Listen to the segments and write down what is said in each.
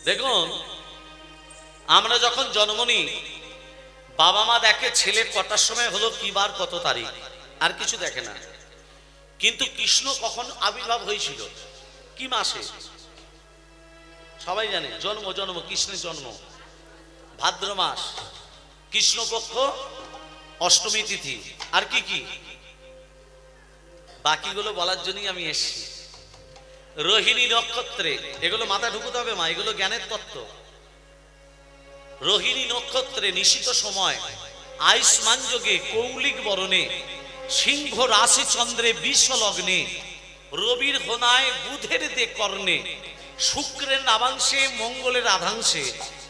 দেখুন, আমরা যখন জন্ম নিই বাবা মা দেখে ছেলে কটার সময় হলো, কি বার কত তারিখ, আর কিছু দেখে না। কিন্তু কৃষ্ণ কখন আবির্ভাব হয়েছিল, কি মাসে সবাই জানে। জন্ম কৃষ্ণের জন্ম ভাদ্র মাস, কৃষ্ণপক্ষ অষ্টমী তিথি। আর কি কি বাকিগুলো বলার জন্যই আমি এসেছি। রোহিণী নক্ষত্রে, এগুলো মাথা ঢুকুতে হবে মা, এগুলো জ্ঞানের তত্ত্ব। রোহিণী নক্ষত্রে নিশিত সময় আয়ুষ্মান যোগে কৌলিক বরণে সিংহ রাশি চন্দ্রে বিষ লগ্নে রবির হোনায় বুধের দে কর্ণে শুক্রের নামাংশে মঙ্গলের আধাংশে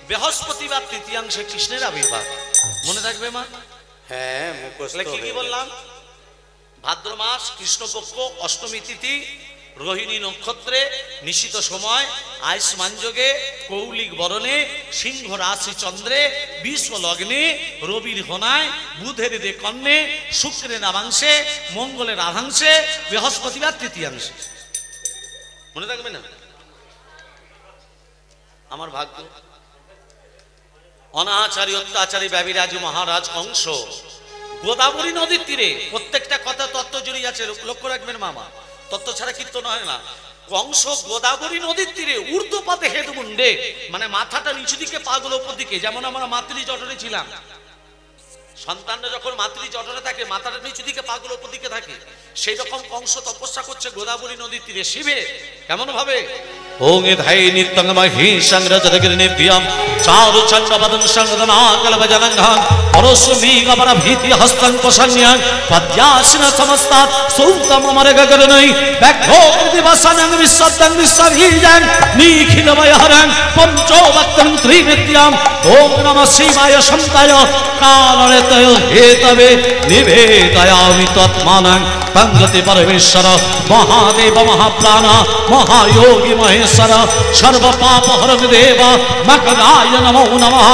বৃহস্পতিবার তৃতীয়াংশে কৃষ্ণের আবির্ভাব। মনে থাকবে মা? হ্যাঁ, কি কি বললাম? ভাদ্র মাস, কৃষ্ণপক্ষ অষ্টমী তিথি, রোহিণী নক্ষত্রে নিশিত সময় আয়ুষ্মান যোগে কৌলিক বরণে সিংহ রাশি চন্দ্রে বিশ্ব লগ্নে রবির হোনায় বুধের দে কর্ণে শুক্রের নামাংশে মঙ্গলের আধাংশে বৃহস্পতিবার তৃতীয়াংশে। মনে থাকবে না? আমার ভাগ্য। অনাচারী অত্যাচারী ব্যবিরাজ মহারাজ কংস গোদাবরী নদীর তীরে, প্রত্যেকটা কথা তত্ত্ব জড়িয়ে আছে, লক্ষ্য রাখবেন মামা, তত্ত্ব ছাড়া কীর্তন হয় না। কংস গোদাবরী নদীর তীরে ঊর্ধ্বপাতে হেডমুন্ডে, মানে মাথাটা নিচু দিকে পাগুলো উপর দিকে, যেমন আমরা মাতৃ জঠরে ছিলাম, সন্তানরা যখন মাতৃ জঠরে থাকে মাথাটা নিচু দিকে পাগুলো উপর দিকে থাকে, সেই রকম কংস তপস্যা করছে গোদাবরী নদীর তীরে শিবে। কেমন ভাবে? ওং ধাই নিত্যং মহিষং রজতগির নিত্যম চারু চন্দ্রবদন সংগদনা কলবজনংহং পরশুমি গবর ভীতি হস্তং পশন্যাং পদ্যাসিন সমস্তাৎ সৌতম মরগগরণৈ ব্যাঘ্রো দিবসনং বিশ্বদং বিশ্ববীজং নিখিলময়হরং পঞ্চবক্তং ত্রিনিত্যম। ওং নমঃ শিবায় সন্তায় কালরেতয় হেতবে নিবেদয়ামি তৎমানং তঙ্গতি পরমেশ্বর মহাদেব মহাপ্রাণ মহায়োগী মহেশ্বর সর্বপাপহরং দেব মকরায় নমো নমঃ।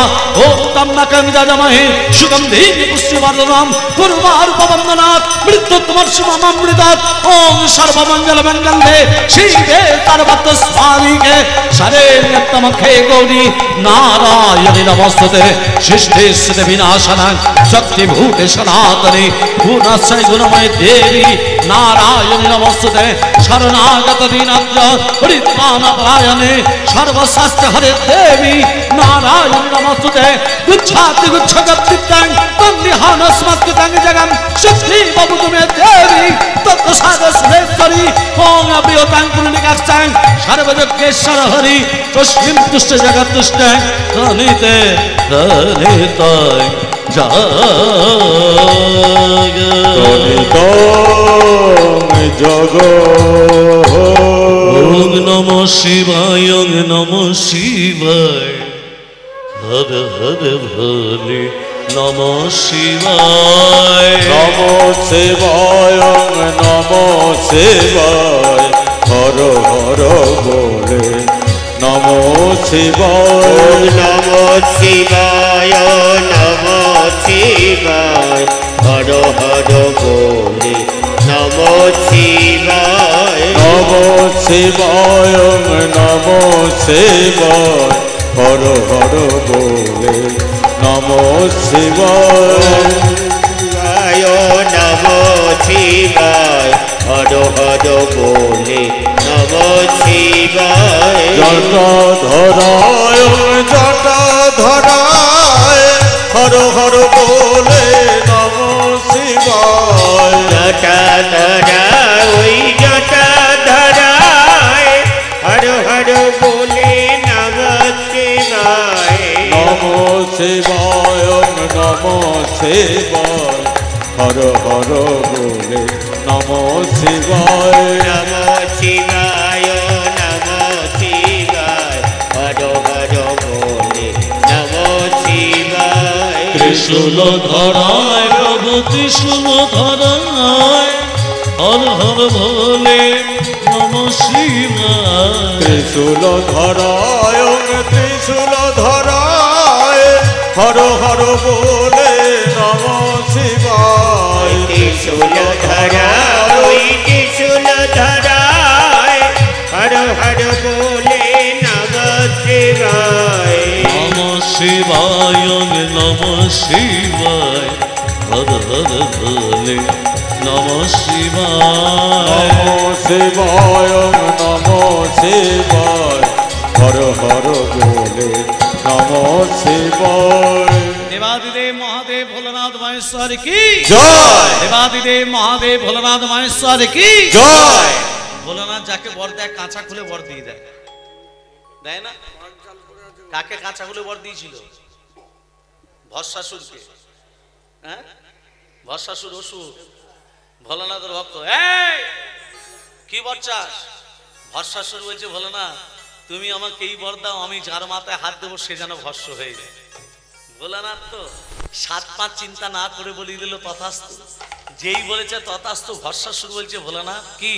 ওম তম মকং যজমহে সুগন্ধি পুষ্টিবর্ধনম পূর্বার্পবন্দনাৎ মৃত্যুত্তমর্ষিমমৃতাৎ। ওম সর্বমঙ্গল মঙ্গলে শিবে সর্বত্র স্বামিকে শরণ্যতমখে গৌরী নারায়ণী নমস্তুতে। সৃষ্টিস্থিতি বিনাশনং শক্তিভূতে সনাতনে গুণাশ্রয় গুণময় দেবী নারায়ণী নমস্তুতে। শরণাগত দীনার্য পরিত্রাণপরায়ণে সর্বশাস্ত্র হরে দেবী নারায়ণী নমস্তুতে। গুচ্ছাতি গুচ্ছগত্তিত্বং তন্নিহানস্মৎকৃতং জগম শক্তি ববুতুমে দেবী তত্ত্বসাগর সুরেশ্বরী। ওং অপ্রিয়তাং পুরনিকাশ্চাং সর্বযজ্ঞেশ্বর হরি তস্মিন তুষ্ট জগৎতুষ্ট তনিতে তনিতং জগ। ওং নমঃ শিবায়, ওং নমঃ শিবায়, হর হর ভোলে নমঃ শিবায়, নমঃ শিবায়, নমঃ শিবায়, হর হর বলে নমঃ শিবায়। নমঃ শিবায়, নমঃ শিবায়, হর হর বলে নমঃ শিবায়। নমঃ শিবায়, নমঃ শিবায়, হর হর বলে নমঃ শিবায়। নমঃ শিবায়, হর হর বলে নমঃ শিবায়। জটাধরায়, জটাধরায়, হর হর বলে নমঃ শিবায়। জটাধরায়, ওই জটাধরায়, হর হর বলে নমঃ শিবায়। নমঃ শিবায়, নমঃ শিবায়, হর হর বলে নমঃ শিবায়। নমঃ শিবায়, নমঃ শিবায়, হর হর বলে নমঃ শিবায়। ত্রিশূল ধরায় প্রভু ত্রিশূল ধরায়, হর হর ভোলে নমঃ শিবায়। ত্রিশূল ধরায়, ত্রিশূল ধরায়, হর হর বলে নমঃ শিবায়। ত্রিশূল ধরায়, ওই ত্রিশূল ধরায়, হর হর বলে নমঃ শিবায় নমঃ শিবায় নমঃ শিবায় হর হর ভোলে নমঃ শিবায় নমো শিবায় নমো শিবায় হর হর বলে নমো শিবায়। দেবাদিদেব মহাদেব ভোলানাথ মহেশ্বর কি জয় দেবাদিদেব মহাদেব ভোলানাথ মহেশ্বর কি জয়। ভোলানাথ যাকে বর দেয় কাঁচা খুলে বর দিয়ে দেয়, দেয় না? কাকে কাঁচা খুলে বর দিয়েছিল? ভস্মাসুরকে। হ্যাঁ, ভস্মাসুর অসুর ভোলানাথের ভক্ত। এই কি বর চাস? ভস্মাসুর বলছে ভোলানাথ তুমি আমাকে এই বর দাও, আমি যার মাথায় হাত দেবো সে যেন ভস্ম হয়ে যায়। ভোলানাথ তো 7-5 চিন্তা না করে বলে দিল তথাস্তু। যেই বলেছে তথাস্তু, ভস্মাসুর বলছে ভোলানাথ কি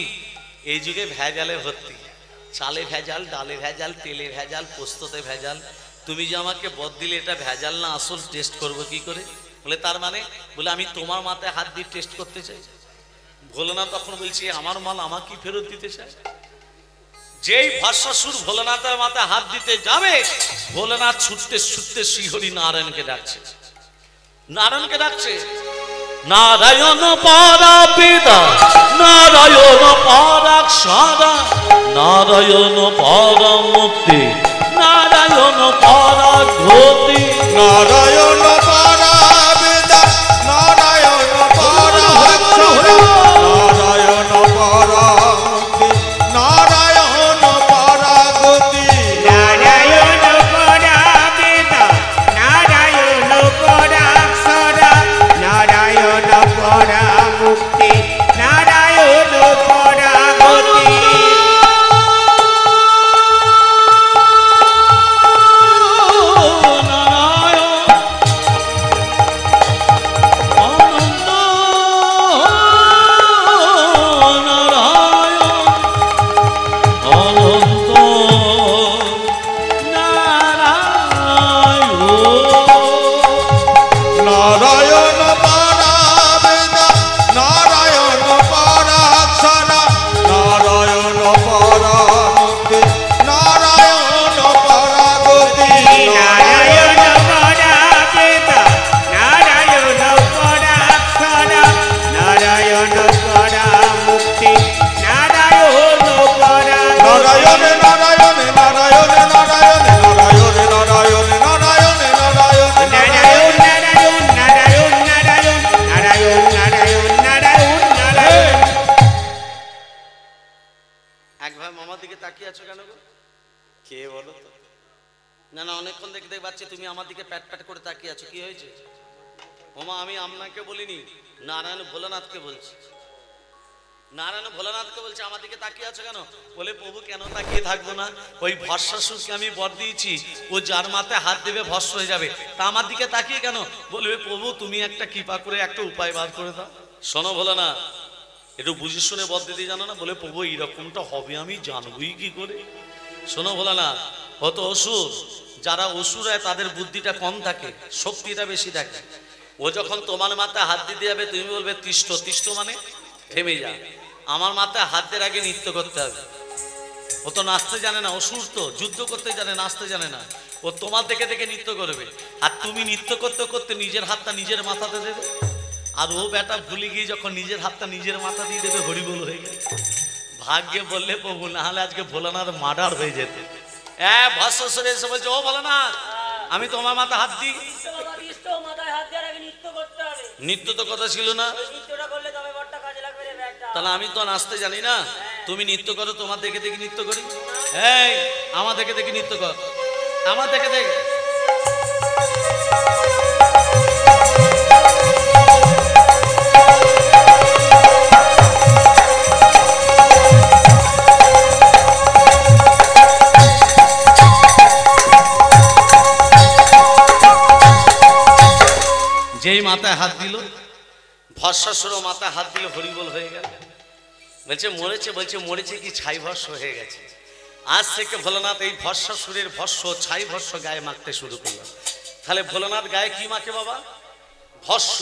এই যুগে ভেজালে ভর্তি, চালে ভেজাল, ডালে ভেজাল, তেলে ভেজাল, পোস্ততে ভেজাল, তুমি যে আমাকে বদ দিলে এটা ভেজাল না আসল, টেস্ট করবো কি করে? বলে তার মানে? বলে আমি তোমার মাথায় হাত দিয়ে টেস্ট করতে চাই। ভোলানাথ তখন বলছে আমার মাল আমাকে ফেরত দিতে চাই। যেই ভস্মাসুর ভোলানাথের মাথায় হাত দিতে যাবে, ভোলানাথ ছুটতে ছুটতে শ্রীহরি নারায়ণকে ডাকছে, নারায়ণকে ডাকছে। নারায়ণ পারা পিতা, নারায়ণ পারা সারা, নারায়ণ পারা মুক্তি, নারায়ণ পারা গতি, নারায়ণ পারা বেদা নারায়ণ পারা অক্ষরা, নারায়ণ পারা মুক্তি, নারায়ণ পারা গতি, নারায়ণ পরা বেদা নারায়ণ পরা অক্ষরা, নারায়ণ পরা মুক্তি, নারায়ণ পরা গতি। নারায়ণ পারা বেদা নারায়ণ পারা অক্ষরা, নারায়ণ পারা মুক্তি, নারায়ণ পারা গতি, নারায়ণ পরা বেদা নারায়ণ পরা অক্ষরা, নারায়ণ পরা মুক্তি, নারায়ণ পরা নারায়ণ নারায়ণ নারায়ণ নারায়ণ নারায়ণ নারায়ণ নারায়ণ নারায়ণ নারায়ণ নারায়ণ নারায়ণ নারায়ণ নারায়ণ নারায়ণ নারায়ণ নারায়ণ। একভাবে মামার দিকে তাকিয়ে আছো কেন গো? কে বলো তো? না না, অনেকক্ষণ দেখতে পাচ্ছি তুমি আমার দিকে প্যাট প্যাট করে তাকিয়ে আছো, কি হয়েছে? ওমা আমি আপনাকে বলিনি, নারায়ণ ভোলানাথকে বলছি, নারায়ণ ভোলানাথকে বলছে আমার দিকে তাকিয়ে আছো কেন? বলে প্রভু কেন তাকিয়ে থাকবো না, ওই ভস্মাসুরকে আমি বর দিয়েছি, ও যার মাথায় হাত দেবে ভস্ম হয়ে যাবে, তা আমার দিকে তাকিয়ে কেন? বলবে প্রভু তুমি একটা কৃপা করে একটা উপায় বার করে দাও। শোনো ভোলানাথ, একটু বুঝে শুনে বদ দিতে জানো না? বলে প্রভু এইরকমটা হবে আমি জানবই কি করে? শোনো ভোলানাথ, অত অসুর, যারা অসুর হয় তাদের বুদ্ধিটা কম থাকে, শক্তিটা বেশি থাকে। ও যখন তোমার মাথায় হাত দিতে যাবে তুমি বলবে তিষ্ঠ, তিষ্ঠ মানে থেমে যা। আমার মাথায় হাত দেওয়ার আগে নৃত্য করতে হবে। ও তো নাচতে জানে না, অসুর তো যুদ্ধ করতে জানে, নাচতে জানে না। ও তোমার দেখে দেখে নৃত্য করবে, আর তুমি নৃত্য করতে করতে নিজের হাতটা নিজের মাথাতে দেবে, আর ও বেটা ভুলে গিয়ে যখন নিজের হাতটা নিজের মাথা দিয়ে দেবে হরিবোল হয়ে গেল। ভাগ্যে বললে প্রভু, না হলে আজকে ভোলানাথ মার্ডার হয়ে যেত। হ্যাঁ, ভস্মাসুর এসে বলছে ও ভোলানাথ আমি তোমার মাথা হাত দিই। নৃত্য তো কথা ছিল না, তাহলে আমি তো নাচতে জানি না, তুমি নৃত্য করো, তোমার দেখে দেখে নৃত্য করি। এই আমার দেখে দেখে নৃত্য কর, আমার দেখে দেখে। যেই মাথায় হাত দিল, ভস্মাসুর মাথায় হাত দিল, হরিবোল হয়ে গেল। বলছে মরেছে, বলছে মরেছে কি ছাই ভস্ম হয়ে গেছে। আজ থেকে ভোলানাথ এই ভস্মাসুরের ভস্ম ছাই ভস্ম গায়ে মাখতে শুরু করল। তাহলে ভোলানাথ গায়ে কি মাখে বাবা? ভস্ম।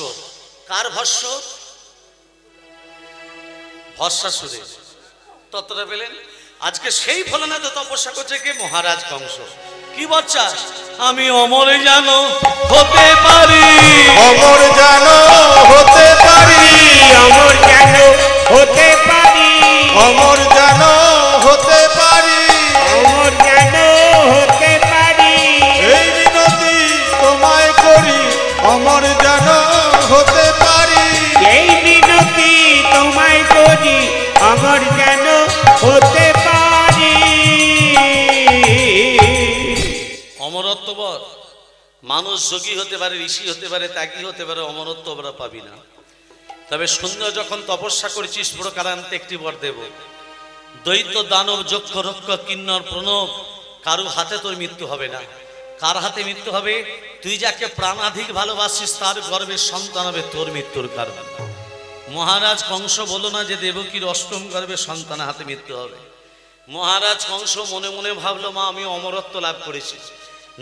কার ভস্ম? ভস্মাসুরের। ততটা পেলেন? আজকে সেই ভোলানাথ তপস্যা করছে কে? মহারাজ কংস। কি বলছাস? আমি অমর যেন হতে পারি, অমর যেন হতে পারি, অমর যেন হতে পারি, অমর যেন হতে পারি, অমর যেন হতে পারি। এই মিনতি তোমায় করি, অমর যেন হতে পারি, এই মিনতি তোমায় করি, অমর যেন হতে পারি। অমরত্ব বর মানুষ যোগী হতে পারে, ঋষি হতে পারে, ত্যাগী হতে পারে, অমরত্ব আমরা পাবি না। তবে সুন্দর যখন তপস্যা করেছিস প্রকারান্তে একটি বর দেব। দৈত্য দানব যক্ষ রক্ষ কিন্নর প্রণব কারু হাতে তোর মৃত্যু হবে না। কার হাতে মৃত্যু হবে? তুই যাকে প্রাণাধিক ভালোবাসিস তার গর্ভের সন্তান হবে তোর মৃত্যুর কারণ। মহারাজ কংস বলো না যে দেবকীর অষ্টম গর্ভের সন্তানের হাতে মৃত্যু হবে। মহারাজ কংস মনে মনে ভাবলো, মা আমি অমরত্ব লাভ করেছি,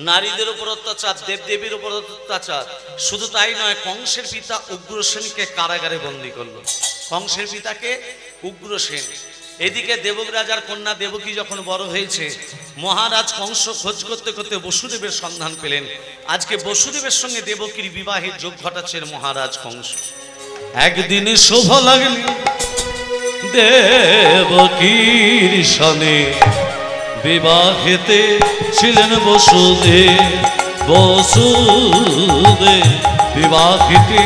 নারীদের উপর অত্যাচার, দেবদেবীর উপর অত্যাচার, শুধু তাই নয় কংসের পিতা উগ্রসেনকে কারাগারে বন্দী করলো। কংসের পিতাকে উগ্রসেন। এদিকে দেবক রাজার কন্যা দেবকী যখন বড় হয়েছে, মহারাজ কংস খোঁজ করতে করতে বসুদেবের সন্ধান পেলেন। আজকে বসুদেবের সঙ্গে দেবকীর বিবাহের যোগ ঘটাচ্ছেন মহারাজ কংস। একদিন শুভ লাগলে দেবকীর সনে বিবাহেতে ছিলেন বসুদেব, বসুদেব বিবাহিতে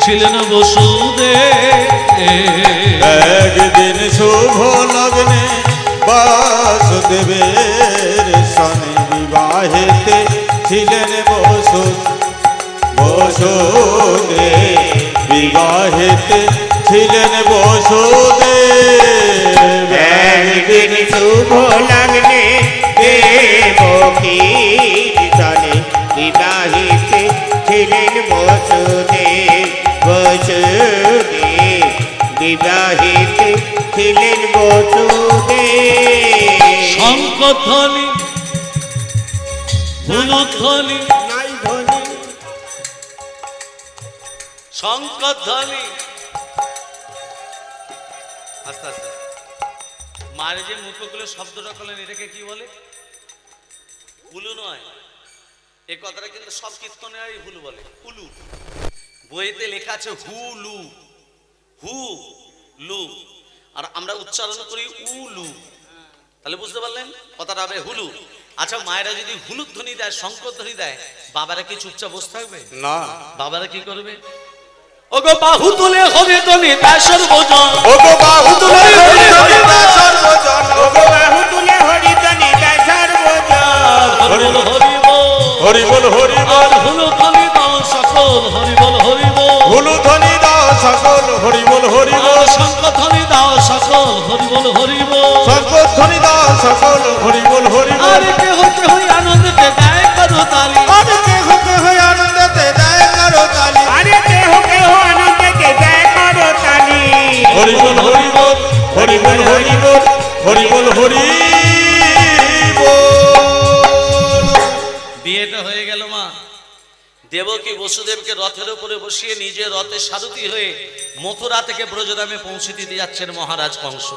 ছিলেন বসুদেব। একদিন শুভ লগ্নে বাসুদেবের সনে বিবাহেতে ছিলেন বসুদেব, বিবাহেতে ছিলেন বসুদেব। একদিন শুভ লগ্নে দেবকীর সনে বিবাহিতে ছিলেন বসুদেব, বসুদেব বিবাহিতে ছিলেন বসুদেব। শঙ্খধ্বনি হুলধ্বনি নাই ধ্বনি, শঙ্খধ্বনি। আস্তে আস্তে মায়ের যে মুখগুলো শব্দটা করলেন এটাকে কি বলে? হুলু নয়, এই কথাটা কিন্তু সব কীর্তনে হুলু বলে। হুলু বইতে লেখা আছে হুলু, হু লু, আর আমরা উচ্চারণ করি উলু। তাহলে বুঝতে পারলেন কথাটা হবে হুলু। আচ্ছা মায়েরা যদি হুলুর ধ্বনি দেয়, শঙ্কর ধ্বনি দেয়, বাবারা কি চুপচাপ বসে থাকবে? না, বাবারা কি করবে? ওগো বাহু তুলে হরে ধ্বনি দেয় সর্বজন, ওগো বাহু তুলে হরি হরি দেয় সর্বজন, ওগো বাহু তুলে হরি ধ্বনি দেয় সর্বজন। হরি বল হরি বল, হরি বল হরি বল, হুলু ধ্বনি দাও সকল, হরি বল হরি বল, হুলু ধ্বনি দাও সকল, হরি বল হরি বল, শঙ্খ ধ্বনি দাও সকল, হরি বল হরি বল, শঙ্খ ধ্বনি দাও সকল, হরি বল হরি বল। আরে কে হতে হই আনন্দতে দেয় করো তালি, আরে কেহ কেহ আনন্দতে দেয় করো তালি, আরে দেহ কেহ আনন্দকে দেয় করো তালি। হরি বল হরি বল, হরি বল হরি বল, হরি বল হরি বল। বিয়েটা হয়ে গেল মা। দেবকী বসুদেবকে রথের উপরে বসিয়ে নিজে রথে সারথি হয়ে মথুরা থেকে ব্রজধামে পৌঁছে দিতে যাচ্ছেন মহারাজ কংস।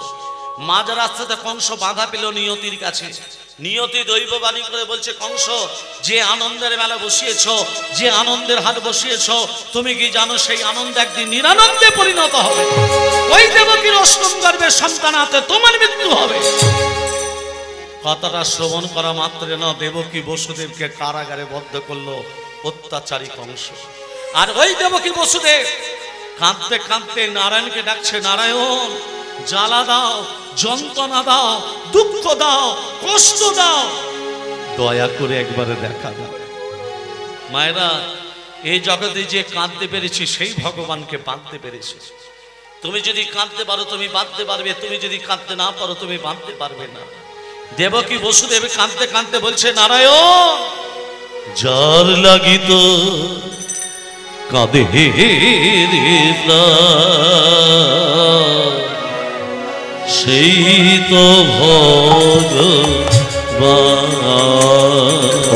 মাঝ রাস্তাতে কংস বাধা পেল নিয়তির কাছে। নিয়তি দৈববাণী করে বলছে, কংস যে আনন্দের মেলা বসিয়েছ, যে আনন্দের হাট বসিয়েছ, তুমি কি জানো সেই আনন্দ একদিন নিরানন্দে পরিণত হবে। ওই দেবকীর অষ্টম গর্ভের সন্তান হাতে তোমার মৃত্যু হবে। কথাটা শ্রবণ করা মাত্রে না দেবকী বসুদেবকে কারাগারে বদ্ধ করলো অত্যাচারী কংস। আর ওই দেবকী বসুদেব কাঁদতে কাঁদতে নারায়ণকে ডাকছে, নারায়ণ জ্বালা দাও, যন্ত্রণা দাও, দুঃখ দাও, কষ্ট দাও, দয়া করে একবারে দেখা দাও। মায়েরা এই জগতে যে কাঁদতে পেরেছি সেই ভগবানকে বাঁধতে পেরেছি। তুমি যদি কাঁদতে পারো তুমি বাঁধতে পারবে, তুমি যদি কাঁদতে না পারো তুমি বাঁধতে পারবে না। দেবকী বসুদেব কাঁদতে কাঁদতে বলছে, নারায়ণ যার লাগিত কাঁদে সেই তো ভগবান।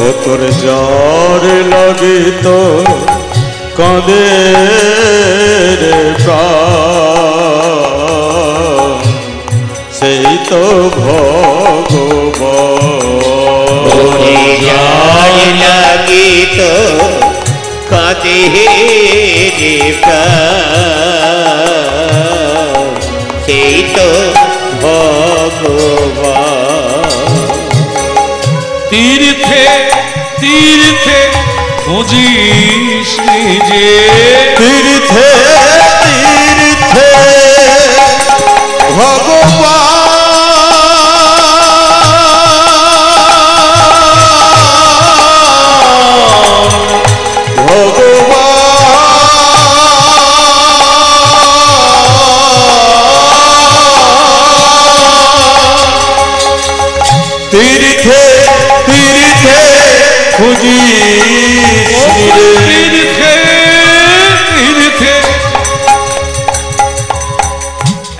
ও তোর জ্বর লাগিত কাঁদে রে প্রাণ, সেই তো ভগবান। যে প্রাণ সেই তো ভগবান। তীর্থে তীর্থে খুঁজিস নিজে, তীর্থে তীর্থে ভগবান, তীর্থে তীর্থে খুঁজিস তীর্থে তীর্থে।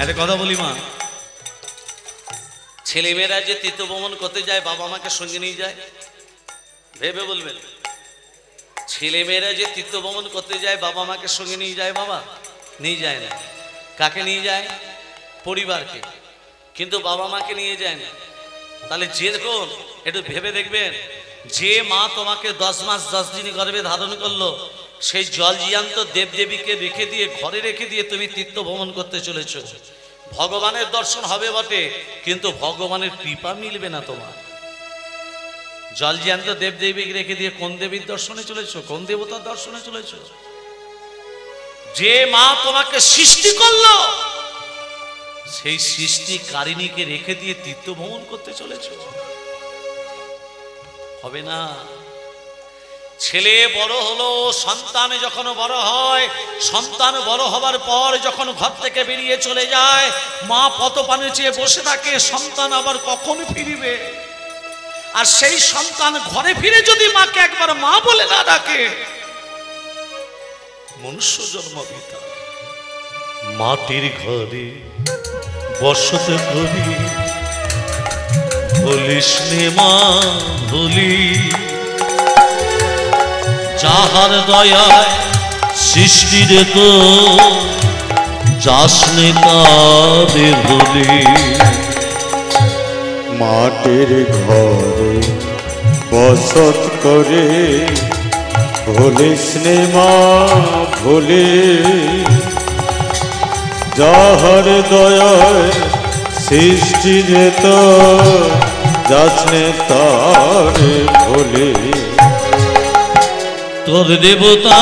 একটা কথা বলি মা, ছেলেমেয়েরা যে তীর্থ ভ্রমণ করতে যায় বাবা মাকে সঙ্গে নিয়ে যায়, ভেবে বলবেন। ছেলেমেয়েরা যে তীর্থ ভ্রমণ করতে যায় বাবা মাকে সঙ্গে নিয়ে যায়, বাবা নিয়ে যায় না। কাকে নিয়ে যায়? পরিবারকে, কিন্তু বাবা মাকে নিয়ে যায় না। তাহলে যেরকম একটু ভেবে দেখবেন, যে মা তোমাকে 10 মাস 10 দিন গর্ভে ধারণ করলো, সেই জলজিয়ান্ত দেবদেবীকে রেখে দিয়ে, ঘরে রেখে দিয়ে তুমি তীর্থ ভ্রমণ করতে চলেছ। ভগবানের দর্শন হবে বটে, কিন্তু ভগবানের কৃপা মিলবে না তোমার। জলজিয়ান্ত দেবদেবীকে রেখে দিয়ে কোন দেবীর দর্শনে চলেছ? কোন দেবতার দর্শনে চলেছ? যে মা তোমাকে সৃষ্টি করলো, সেই সৃষ্টিকারিণীকে রেখে দিয়ে তীর্থ ভ্রমণ করতে চলেছ, হবে না। ছেলে বড় হলো, সন্তান যখন বড় হয়, সন্তান বড় হবার পর যখন ঘর থেকে বেরিয়ে চলে যায়, মা পদপানে চেয়ে বসে থাকে, সন্তান আবার কখন ফিরবে। আর সেই সন্তান ঘরে ফিরে যদি মাকে একবার মা বলে না ডাকে, মনুষ্য জন্ম বৃথা। মাটির ঘরে বসত করি, ভুলিস নে মা ভুলি, যাহার দয়ায় সৃষ্টির তো যাস নে তারে ভুলি। মাটির ঘরে বসত করে ভুলিস নে মা ভুলি, যাহার দয়ায় সৃষ্টির তো যাস নে তারে ভুলি। তোর দেবতা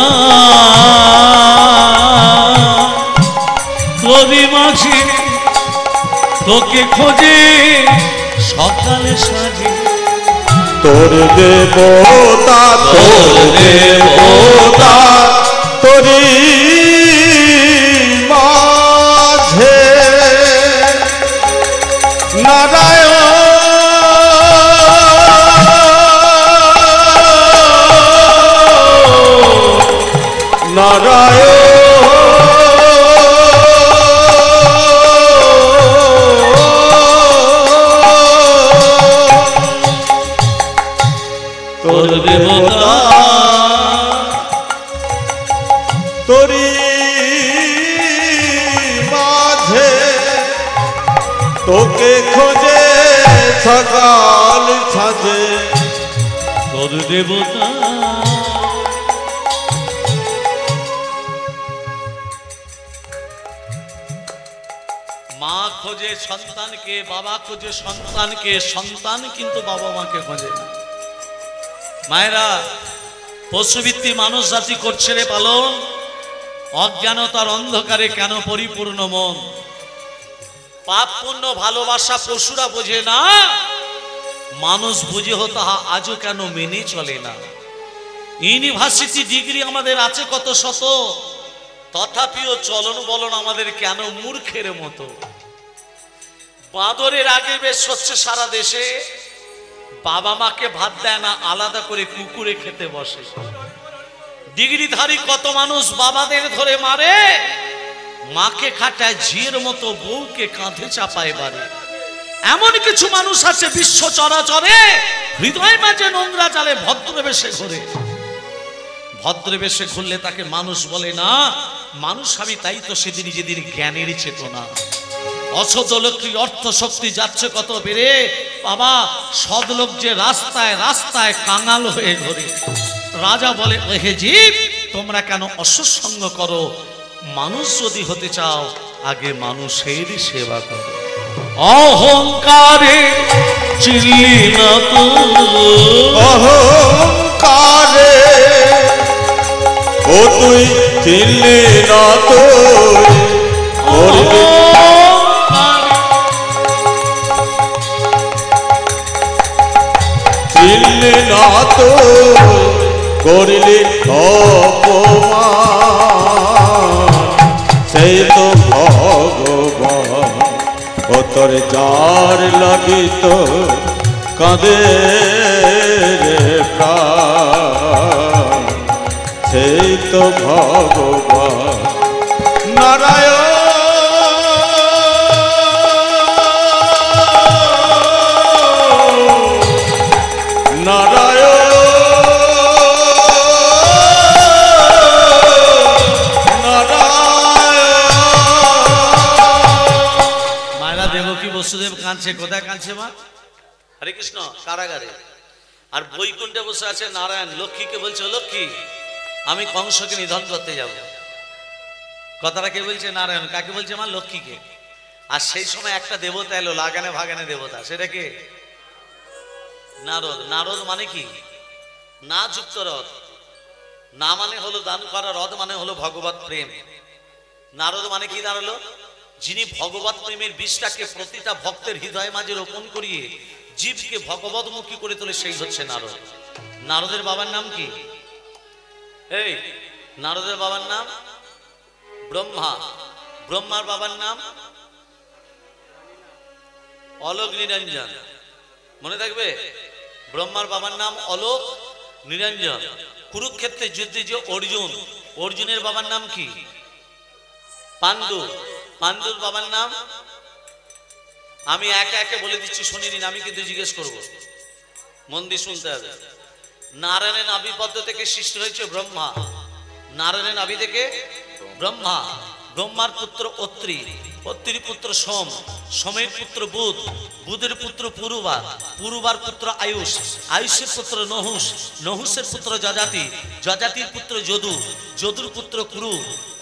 কবি মাঝি তোকে খোঁজে সকালে সাজে, তোর দেবতা তোর দেবতা তোরি মাঝে নারায়ণ নারায়ণ তোর দেবতা তোরি মাঝে তোকে খোঁজে সকাল সাজে। তোর দেবতা মা খোঁজে সন্তানকে, বাবা খোঁজে সন্তানকে, সন্তান কিন্তু বাবা মাকে খোঁজে না। মায়েরা, পশুভিত্তি মানুষ জাতি করছে রে পালন, অজ্ঞানতার অন্ধকারে কেন পরিপূর্ণ মন। পাপ পুণ্য ভালোবাসা পশুরা বোঝে না, মানুষ বুঝে তাহা আজও কেন মেনে চলে না। ইউনিভার্সিটি ডিগ্রি আমাদের আছে কত শত, তথাপিও চলন বলন আমাদের কেন মূর্খের মতো। বাঁদরের আগে বেশ হচ্ছে সারা দেশে, বাবা মাকে ভাত দেয় না, আলাদা করে কুকুরে খেতে বসে। ডিগ্রিধারী কত মানুষ বাবাদের ধরে মারে, মাকে খাটায় ঝিয়ের মতো, বউকে কাঁধে চাপায় বাড়ে। এমন কিছু মানুষ আছে বিশ্ব চরাচরে, হৃদয় মাঝে নোংরা জালে ভদ্রবেশে ঘোরে। ভদ্রবেশে ঘুরলে তাকে মানুষ বলে না, মানুষ আমি তাই তো সেদিন যেদিন জ্ঞানের চেতনা। অসৎ লোকটি অর্থ শক্তি যাচ্ছে কত বেড়ে, বাবা সদলোক যে রাস্তায় রাস্তায় কাঙাল হয়ে ঘোরে। রাজা বলে, ওহে জীব তোমরা কেন অসৎসঙ্গ করো? মানুষ যদি হতে চাও আগে মানুষেরই সেবা করো। অহংকারে চিল্লি না তো, অহংকারে ও তুই চিনলি না তো, চিনলি না তো, করিলি অপমান, সেই তো ভগবান ও তোর যার লাগিত কাঁদে রে প্রাণ, সেই তো ভগবান নারায়ণ। নারায়ণ মায়েরা দেবকী বসুদেব কাঁদছে, কোথায় কাঁদছে মা? হরে কৃষ্ণ, কারাগারে। আর বৈকুণ্ঠে বসে আছে নারায়ণ। লক্ষ্মীকে বলছে, লক্ষ্মী আমি কংসকে নিধন করতে যাব। কথাটা কে বলছে? নারায়ণ। কাকে বলছে মা? লক্ষ্মীকে। আর সেই সময় একটা দেবতা এলো, লাগানে ভাগানে দেবতা। সেটা কে? নারদ। নারদ মানে কি? না যুক্ত রথ। না মানে হলো দান করা, রথ মানে হলো ভগবত প্রেম। নারদ মানে কি দাঁড়ালো? যিনি ভগবত প্রেমের বীজটাকে প্রতিটা ভক্তের হৃদয় মাঝে রোপণ করিয়ে জীবকে ভগবতমুখী করে তোলে, সেই হচ্ছে নারদ। নারদের বাবার নাম কি? এই নারদের বাবার নাম ব্রহ্মা। ব্রহ্মার বাবার নাম অলোক নিরঞ্জন। মনে থাকবে? ব্রহ্মার বাবার নাম অলোক নিরঞ্জন। কুরুক্ষেত্রে যুদ্ধে যে অর্জুন, অর্জুনের বাবার নাম কি? পাণ্ডু। পাণ্ডুর বাবার নাম? আমি একে একে বলে দিচ্ছি, শুনে নিন, আমি কিন্তু জিজ্ঞেস করব, মন দিয়ে শুনতে হবে। নারায়ণের নাভি পদ্ম থেকে সৃষ্টি হয়েছে ব্রহ্মা। নারায়ণের নাভি থেকে ব্রহ্মা। ব্রহ্মার পুত্র অত্রি, অত্রির পুত্র সোম, সোমের পুত্র বুধ, বুধের পুত্র পুরুবা, পুরুবার পুত্র আয়ুষ, আয়ুষের পুত্র নহুষ, নহুষের পুত্র যজাতি, যজাতির পুত্র যদু, যদুর পুত্র কুরু,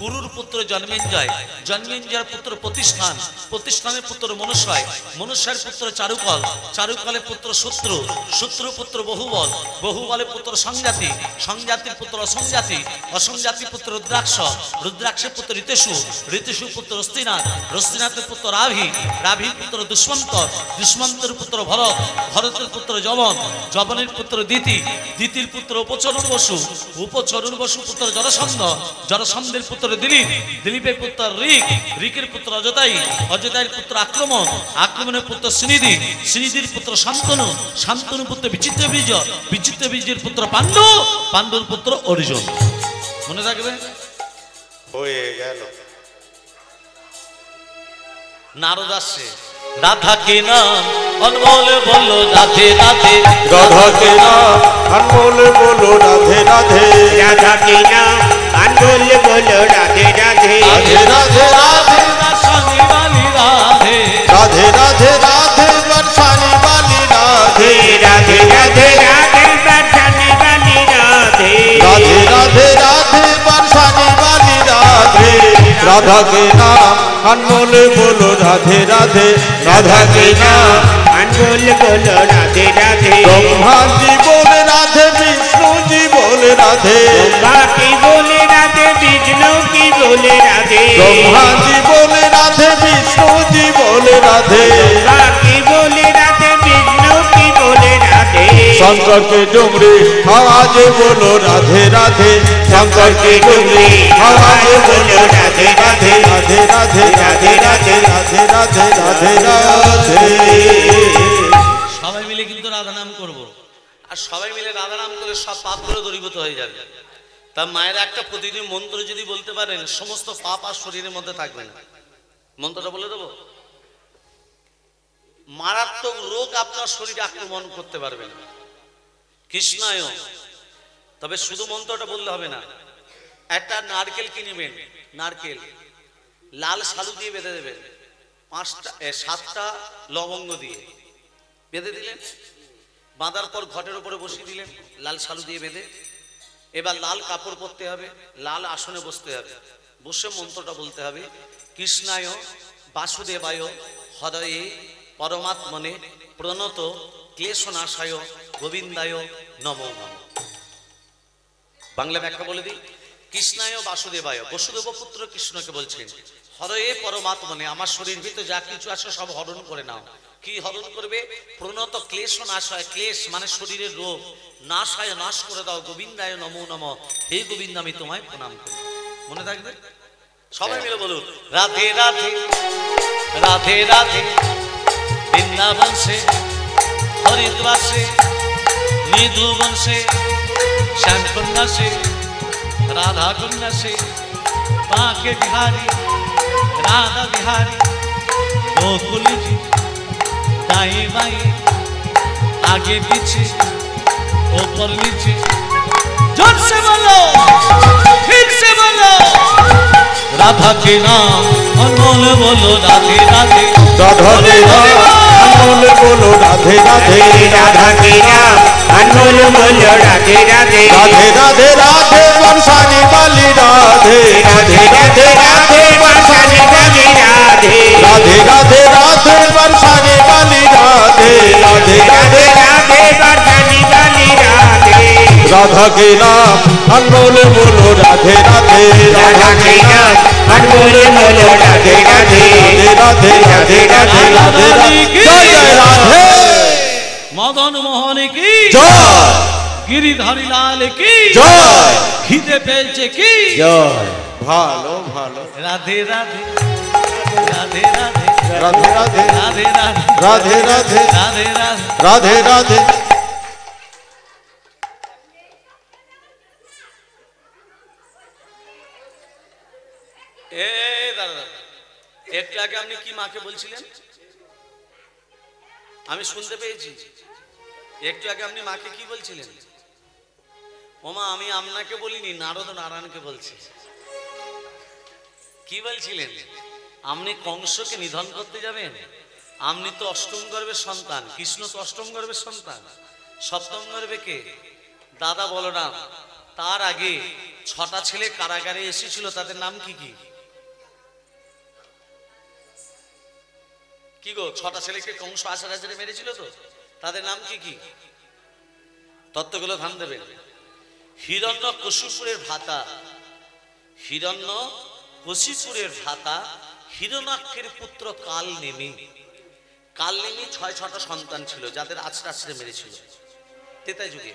কুরুর পুত্র জন্মেঞ্জয়, জন্মেঞ্জয়ের পুত্র প্রতিষ্ঠান, প্রতিষ্ঠানের পুত্র মনুষ্যয়, মনুষ্যের পুত্র চারুকল, চারুকলের পুত্র শত্রু, শত্রুর পুত্র বহুবল, বহুবলের পুত্র সংজাতি, সংজাতির পুত্র অসংজাতি, অসংজাতির পুত্র রুদ্রাক্ষ, রুদ্রাক্ষের পুত্র ঋতেশু, ঋতেশুর পুত্র রস্তিনাথ, রস্তিনাথের পুত্র রাভি, রাভির পুত্র দুষ্মন্ত, দুষ্মন্তের পুত্র ভরত, ভরতের পুত্র যবন, যবনের পুত্র দিতি, দিতির পুত্র উপচরণ বসু, উপচরণ বসু পুত্র জরাসন্ধ, জরাসন্ধের পুত্র দিলীপ, দিলীপের পুত্র ঋক, ঋকের পুত্র অজতাই, অজতাইয়ের পুত্র আক্রমণ, আক্রমণের পুত্র শ্রীনিধি, শ্রীনিধির পুত্র শান্তনু, শান্তনু পুত্র বিচিত্র বীজ, বিচিত্র বীজের পুত্র পাণ্ডু, পাণ্ডুর পুত্র অর্জুন। মনে থাকবে? হয়ে গেল। নারদ আসছে, রাধা কে নাম অনমোল বললো রাধে রাধে, রাধা কে নাম অনমোল বলো রাধে রাধে, রাধা কি নাম আনমোল বলো রাধে রাধে, রাধে রাধে রাধে রাসানি বালি রাধে, রাধে রাধে রাধে বর্ষানি বালি রাধে, রাধে রাধে রাধে বর্ষানি বালি রাধে, রাধে রাধে রাধে বর্ষানি বালি রাধে, রাধা কে নাম অনমোল বলো রাধে রাধে, রাধা কে নাম আনমোল বলো রাধে রাধে, ব্রহ্মা জি বলে রাধে, বিষ্ণু জি বলে রাধে, ব্রহ্মা কি বলে রাধে, বিষ্ণু কি বলে রাধে, ব্রহ্মা জি বলে রাধে, বিষ্ণু জি বলে রাধে, ব্রহ্মা কি বলে রাধে, বিষ্ণু কি বলে রাধে, শঙ্কর के डुमरी आवाज बोलो राधे राधे, शंकर के डुमरी आवाज बोलो राधे राधे, राधे राधे राधे राधे राधे राधे राधे राधे। সবাই মিলে কিন্তু রাধা নাম করব, আর সবাই মিলে রাধা নাম করে সব পাপগুলো দূরীভূত হয়ে যাবে। তা মায়ের একটা প্রতিদিন মন্ত্র যদি বলতে পারেন, সমস্ত পাপ আর শরীরের মধ্যে থাকবে না। মন্ত্রটা বলে দেবো। মারাত্মক রোগ আপনার শরীরে আক্রমণ করতে পারবে না। কৃষ্ণায়। তবে শুধু মন্ত্রটা বললে হবে না, একটা নারকেল কিনে নেবেন, নারকেল লাল শালু দিয়ে বেঁধে দেবেন, 7টা লবঙ্গ দিয়ে বেঁধে দিলেন, বাঁধার পর ঘটের উপরে বসিয়ে দিলেন লাল শালু দিয়ে বেঁধে। এবার লাল কাপড় পরতে হবে, লাল আসনে বসতে হবে, বসে মন্ত্রটা বলতে হবে, কৃষ্ণায় বাসুদেবায় হৃদয়ে পরমাত্মনে প্রণত ক্লেশনাশায় গোবিন্দায় নমো নমঃ। বাংলা ব্যাখ্যা বলে দিই, কৃষ্ণায় বাসুদেবায়, বসুদেব পুত্র কৃষ্ণকে বলছেন, হরয়ে পরমাত্মনে, আমার শরীর ভিতরে যা কিছু আছে সব হরণ করে নাও। কি হরণ করবে? প্রণত ক্লেশ নাশায়, ক্লেশ মানে শরীরের রোগ, নাশায় নাশ করে দাও, গোবিন্দায় নমো নমঃ, হে গোবিন্দ আমি তোমায় প্রণাম করি। মনে থাকবে? সবাই মিলে বলুন, রাধে রাধে রাধে রাধে, বৃন্দাবন সে হরিদ্বার সে নিধুবন সে শ্যামকন্যা সে राधा कुंड से बाके बिहारी राधा बिहारी गोकुल जी दाएं बाएं आगे पीछे ऊपर नीचे, जोर से बोलो फिर से बोलो, राधा के नाम अनमोल बोलो राधे राधे, राधा के नाम अनमोल बोलो राधे राधे, राधा के नाम अनमोल बोलो राधे राधे, राधे राधे राधे बरसाने वाली राधे, राधे राधे राधे बरसाने वाली राधे, राधे राधे राधे बरसाने वाली राधे, राधे राधे राधे बरसाने वाली राधे, राधा के नाम अनमोल बोलो राधे राधे, राधा के नाम अनमोल बोलो राधे राधे, राधे राधे राधे राधे राधे, जय जय राधे, मदन मोहन की जय, गिरिधारी लाल की जय, খিদে পেয়েছে কি जय, भालो भालो, রাধে রাধে রাধে রাধে राधे राधे রাধे রাধে राधे राधे রাধে রাধে। राधे राधे, এ দাদা, একটু আগে আপনি কি মাকে বলছিলেন? আমি শুনতে পেয়েছি। একটু আগে আপনি মাকে কি বলছিলেন? ওমা, আমি আপনাকে বলিনি, নারদ নারায়ণকে বলছি। কি বলছিলেন? আপনি কংসকে নিধন করতে যাবেন? আপনি তো অষ্টম গর্ভের সন্তান, কৃষ্ণ তো অষ্টম গর্ভের সন্তান, সপ্তম গর্ভে কে? দাদা বলরাম। তার আগে 6টা ছেলে কারাগারে এসেছিল, তাদের নাম কি কি? কি গো, 6টা ছেলেকে কংস আশারাজরে মেরেছিল তো, তাদের নাম কি কি? তত্ত্বগুলো ধ্যান দেবেন। হিরণ্য কশিপুরের ভ্রাতা, হিরণ্য কশিপুরের ভ্রাতা হিরণাক্ষের পুত্র কালনেমি। কালনেমি 6টা সন্তান ছিল, যাদের আছড়ে আছড়ে মেরেছিল। ত্রেতা যুগে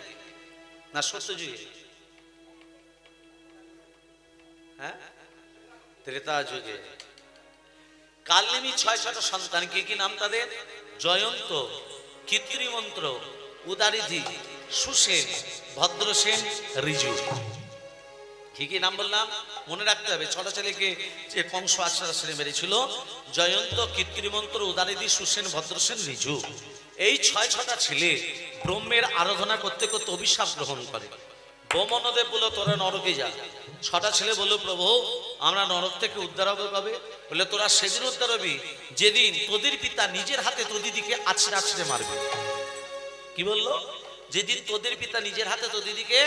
না সত্য যুগে? হ্যাঁ, ত্রেতা যুগে। কালনেমি 6টা সন্তান, কি কি নাম তাদের? জয়ন্ত, কৃত্রিমন্ত্র, উদারিধি, সুসেন, ভদ্রসেন, ঋজু। কি কি নাম বললাম? মনে রাখতে হবে। 6টা ছেলেকে যে কংস আশ্রে মেরেছিল, জয়ন্ত, কৃত্রিমন্ত্র, উদারিধি, সুসেন, ভদ্রসেন, ঋজু। এই 6টা ছেলে ব্রহ্মের আরাধনা করতে করতে অভিশাপ গ্রহণ করে। ব্রহ্মদেব বলল, তোরা নরকে যা। 6টা ছেলে বলল, প্রভু আমরা নরক থেকে উদ্ধার হবে কবে? বলে, তোরা সেদিন উদ্ধার হবি যেদিন তোদের পিতা নিজের হাতে তোদিদিকে আছড়ে আছড়ে মারবে। কি বললো? যেদিন তোদের পিতা নিজের হাতে তোদিদিকে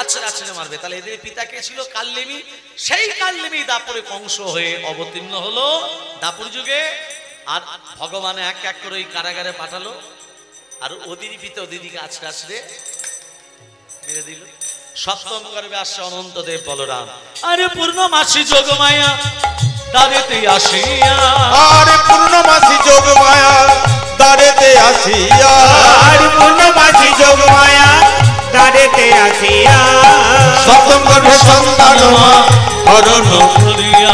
আছড়ে আছড়ে মারবে। তাহলে এদের পিতা কে ছিল? কালনেমি। সেই কালনেমি দাপরে কংস হয়ে অবতীর্ণ হলো দাপর যুগে। আর ভগবান এক এক করে ওই কারাগারে পাঠালো, আর ওদের পিতা ওদিদিকে আছড়ে আছড়ে মেরে দিল। সপ্তম গর্ভে আসছে অনন্তদেব বলরাম। আরে পূর্ণমাসী যোগমায়া দ্বারেতে আসিয়া, আরে পূর্ণমাসী যোগ মায়া দ্বারেতে আসিয়া, আর পূর্ণমাসী যোগ মায়া দ্বারেতে আসিয়া, সপ্তম গর্ভে সন্তান মা হরণ করিয়া,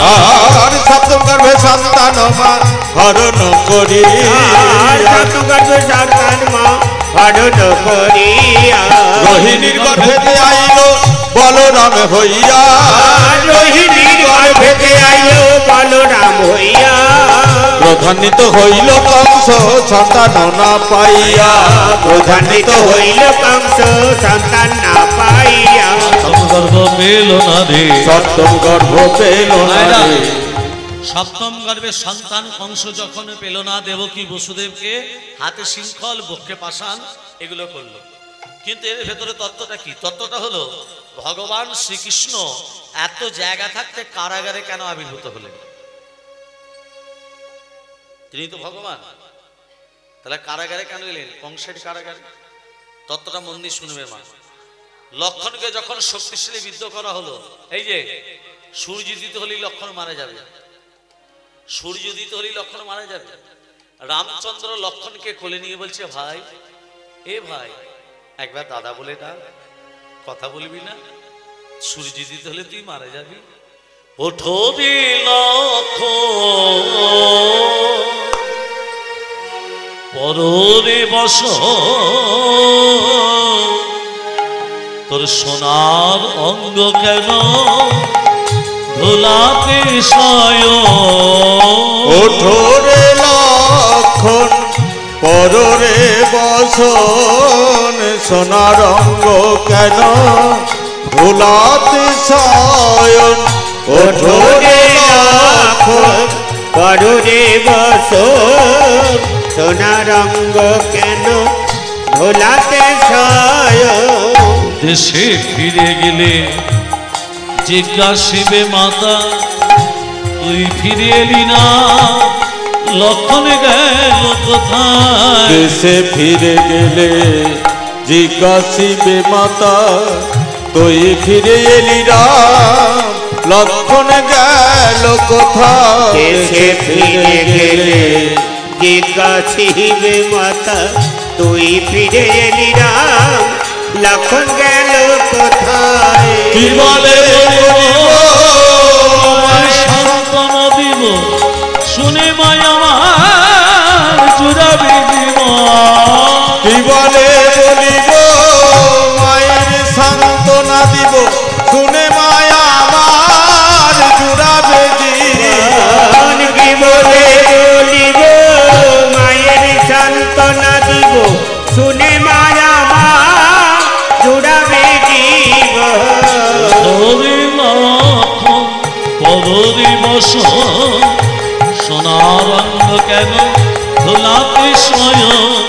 আর সপ্তম গর্ভে সন্তান মা হরণ করিয়া, সপ্তম গর্ভে সন্তান মা হরণ করিয়া, রোহিণীর গর্ভেতে আইল বলরাম হইয়া, রোহিণীর গর্ভেতে আইল বলরাম হইয়া, প্রধানিত হইল কংস সন্তান না পাইয়া, প্রধানিত হইল কংস সন্তান না পাইয়া, গর্ভ পেল না রে, সপ্তম গর্ভ পেল না রে। সপ্তম গর্ভে সন্তান কংস যখন পেল না, দেবকী বসুদেবকে হাতে শৃঙ্খল, বক্ষে পাষাণ, এগুলো করলো। কিন্তু এর ভেতরে তত্ত্বটা কি? তত্ত্বটা হলো ভগবান শ্রীকৃষ্ণ এত জায়গা থাকতে কারাগারে কেন আবির্ভূত হলেন? তিনি তো ভগবান, তাহলে কারাগারে কেন এলেন? কংসের কারাগারে। তত্ত্বটা মন দিয়ে শুনবে মা। লক্ষণকে যখন শক্তিশালী বিদ্ধ করা হলো, এই যে সূর্য দিতে হলেই লক্ষণ মারা যাবে, সূর্য দিতে হলেই লক্ষণ মারা যাবে। রামচন্দ্র লক্ষণকে কোলে নিয়ে বলছে, ভাই এ ভাই একবার দাদা বলে ডাক, কথা বলবি না? সূর্য দিতে হলে তুই মারা যাবি। ওঠো রে লক্ষণ পররে বস, তোর সোনার অঙ্গ কেন ধুলাতে শয়ন। ওঠো রে লক্ষণ পররে বসন, সোনার অঙ্গ কেন ধুলাতে শয়ন। ওঠো রে লক্ষণ পররে বসন, সোনার অঙ্গ কেন ধুলাতে শয়ন। দেশে ফিরে গেলে জিজ্ঞাসিবে মাতা, তুই ফিরে এলি না, লক্ষণ গেল কোথায়? দেশে ফিরে গেলে জিজ্ঞাসিবে মাতা, তুই ফিরে এলি রাম, লক্ষণ গেল কোথায়? দেশে ফিরে গেলে জিজ্ঞাসিবে মাতা, তুই ফিরে এলি রাম, লক্ষণ গেল কোথায়? কি বলে সান্ত্বনা দিব, শুনে মায় আমার জুড়াবে জীবন। কি বলে বলিব, মায়ের সান্ত্বনা দিব, শুনে মায়া আমার জুড়াবে জীবন। কি বলে বলিব, মায়ের সান্ত্বনা দিব, শুনে মায়া মা জুড়াবে জীবন। পররে লক্ষণ পররে বসন, সোনার অঙ্গ কেন ধুলাতে শয়ন।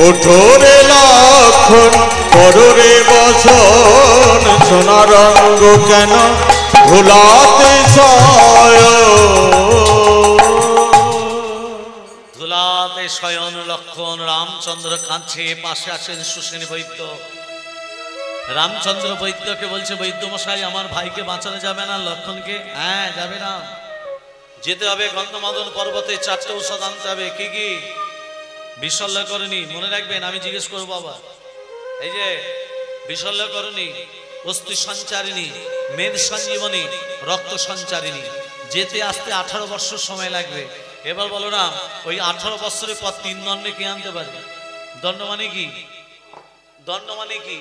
ওঠো রে লক্ষণ পররে বসন, সোনার অঙ্গ কেন ধুলাতে শয়ন। ধুলাতে শয়ন লক্ষণ। রামচন্দ্র কাঁদছে, পাশে আছেন সুসেন বৈদ্য। রামচন্দ্র বৈদ্যকে বলছে, বৈদ্য মশাই আমার ভাইকে বাঁচানো যাবে না? লক্ষণকে, হ্যাঁ যাবে না, যেতে হবে গন্ধমাদন পর্বতে, 4টে ঔষধ আনতে হবে। কি কি? বিশল্যকরণী, মনে রাখবেন, আমি জিজ্ঞেস করবো আবার। এই যে বিশল্যকরণী, অস্থি সঞ্চারিণী, মেদ সঞ্জীবনী, রক্ত সঞ্চারিণী। যেতে আসতে 18 বছর সময় লাগবে। এবার বলো না, ওই 18 বছরের পর 3 দণ্ডে কে আনতে পারে? দণ্ড মানে কি? দণ্ড মানে কি?